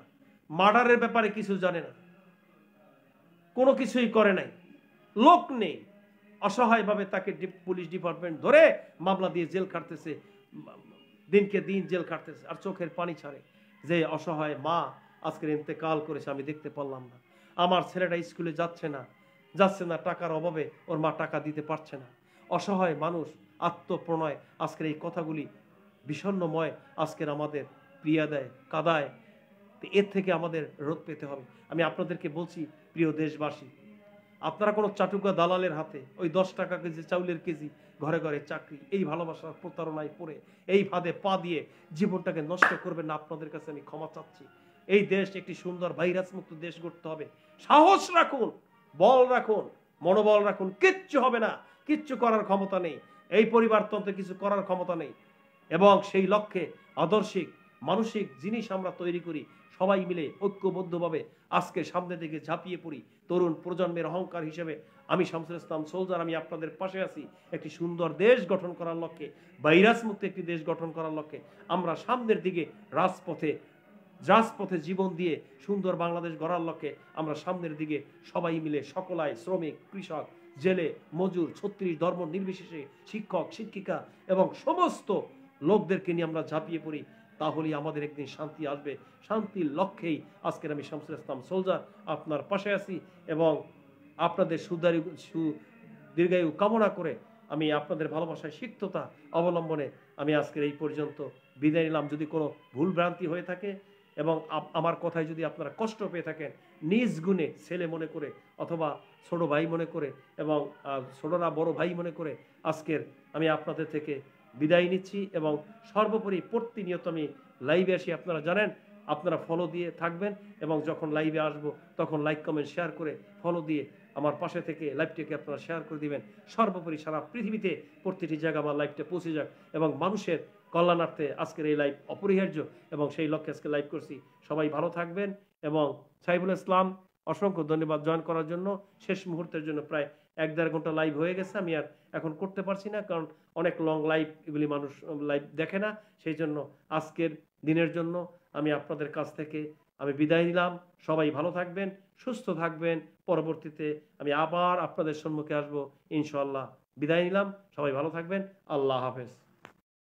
মার্ডারের ব্যাপারে কিছু জানে না, কোনো কিছুই করে নাই, লোক নেই, অসহায়ভাবে তাকে পুলিশ ডিপার্টমেন্ট ধরে মামলা দিয়ে জেল খাটতেছে, দিনকে দিন জেল খাটতেছে আর চোখের পানি ছাড়ে যে অসহায় মা আজকের ইন্তেকাল করেছে, আমি দেখতে পারলাম না, আমার ছেলেটা স্কুলে যাচ্ছে না, টাকার অভাবে ওর মা টাকা দিতে পারছে না, অসহায় মানুষ, আত্মপ্রণয়, আজকের এই কথাগুলি বিষণ্ণময় আজকের আমাদের প্রিয়া দেয়, কাদায়। এর থেকে আমাদের রোধ পেতে হবে। আমি আপনাদেরকে বলছি, প্রিয় দেশবাসী, আপনারা কোনো চাটুকা দালালের হাতে ওই 10 টাকা কেজি চাউলের কেজি, ঘরে ঘরে চাকরি, এই ভালোবাসার প্রতারণায় পড়ে এই ফাঁদে পা দিয়ে জীবনটাকে নষ্ট করবেন না। আপনাদের কাছে আমি ক্ষমা চাচ্ছি। এই দেশ একটি সুন্দর ভাইরাস মুক্ত দেশ গড়তে হবে। সাহস রাখুন, বল রাখুন, মনোবল রাখুন, কিচ্ছু হবে না, কিচ্ছু করার ক্ষমতা নেই, এই পরিবারতন্ত্রে কিছু করার ক্ষমতা নেই। এবং সেই লক্ষ্যে আদর্শিক মানসিক জিনিস আমরা তৈরি করি, সবাই মিলে ঐক্যবদ্ধভাবে আজকে সামনের দিকে ঝাঁপিয়ে পড়ি। তরুণ প্রজন্মের অহংকার হিসেবে আমি শামসুল ইসলাম সোলজার, আমি আপনাদের পাশে আছি। একটি সুন্দর দেশ গঠন করার লক্ষ্যে, ভাইরাস মুক্ত একটি দেশ গঠন করার লক্ষ্যে আমরা সামনের দিকে রাজপথে জীবন দিয়ে সুন্দর বাংলাদেশ গড়ার লক্ষ্যে আমরা সামনের দিকে সবাই মিলে, সকলাই, শ্রমিক, কৃষক, জেলে, মজুর, 36 ধর্ম নির্বিশেষে, শিক্ষক, শিক্ষিকা এবং সমস্ত লোকদেরকে নিয়ে আমরা ঝাঁপিয়ে পড়ি। তাহলেই আমাদের একদিন শান্তি আসবে। শান্তির লক্ষ্যেই আজকের আমি শামসুল ইসলাম সোলজার আপনার পাশে আছি এবং আপনাদের দীর্ঘায়ু কামনা করে আমি আপনাদের ভালোবাসায় সিক্ততা অবলম্বনে আমি আজকের এই পর্যন্ত বিদায় নিলাম। যদি কোনো ভুল ভ্রান্তি হয়ে থাকে এবং আমার কথায় যদি আপনারা কষ্ট পেয়ে থাকেন, নিজ গুণে ছেলে মনে করে অথবা ছোট ভাই মনে করে এবং ছোটরা বড় ভাই মনে করে আজকের আমি আপনাদের থেকে বিদায় নিচ্ছি। এবং সর্বোপরি প্রতিনিয়ত আমি লাইভে আসি, আপনারা জানেন, আপনারা ফলো দিয়ে থাকবেন এবং যখন লাইভে আসবো তখন লাইক কমেন্ট শেয়ার করে ফলো দিয়ে আমার পাশে থেকে লাইভটিকে আপনারা শেয়ার করে দিবেন। সর্বোপরি সারা পৃথিবীতে প্রতিটি জায়গায় আমার লাইভটা পৌঁছে যাক এবং মানুষের কল্যাণার্থে আজকের এই লাইভ অপরিহার্য এবং সেই লক্ষ্যে আজকে লাইভ করছি। সবাই ভালো থাকবেন এবং সাইফুল ইসলাম অসংখ্য ধন্যবাদ জয়েন করার জন্য। শেষ মুহূর্তের জন্য প্রায় 1-1.5 ঘন্টা লাইভ হয়ে গেছে, আমি আর এখন করতে পারছি না, কারণ অনেক লং লাইভ, এগুলি মানুষ লাইভ দেখে না। সেই জন্য আজকের দিনের জন্য আমি আপনাদের কাছ থেকে আমি বিদায় নিলাম। সবাই ভালো থাকবেন, সুস্থ থাকবেন। পরবর্তীতে আমি আবার আপনাদের সম্মুখে আসবো ইনশাআল্লাহ। বিদায় নিলাম, সবাই ভালো থাকবেন। আল্লাহ হাফেজ।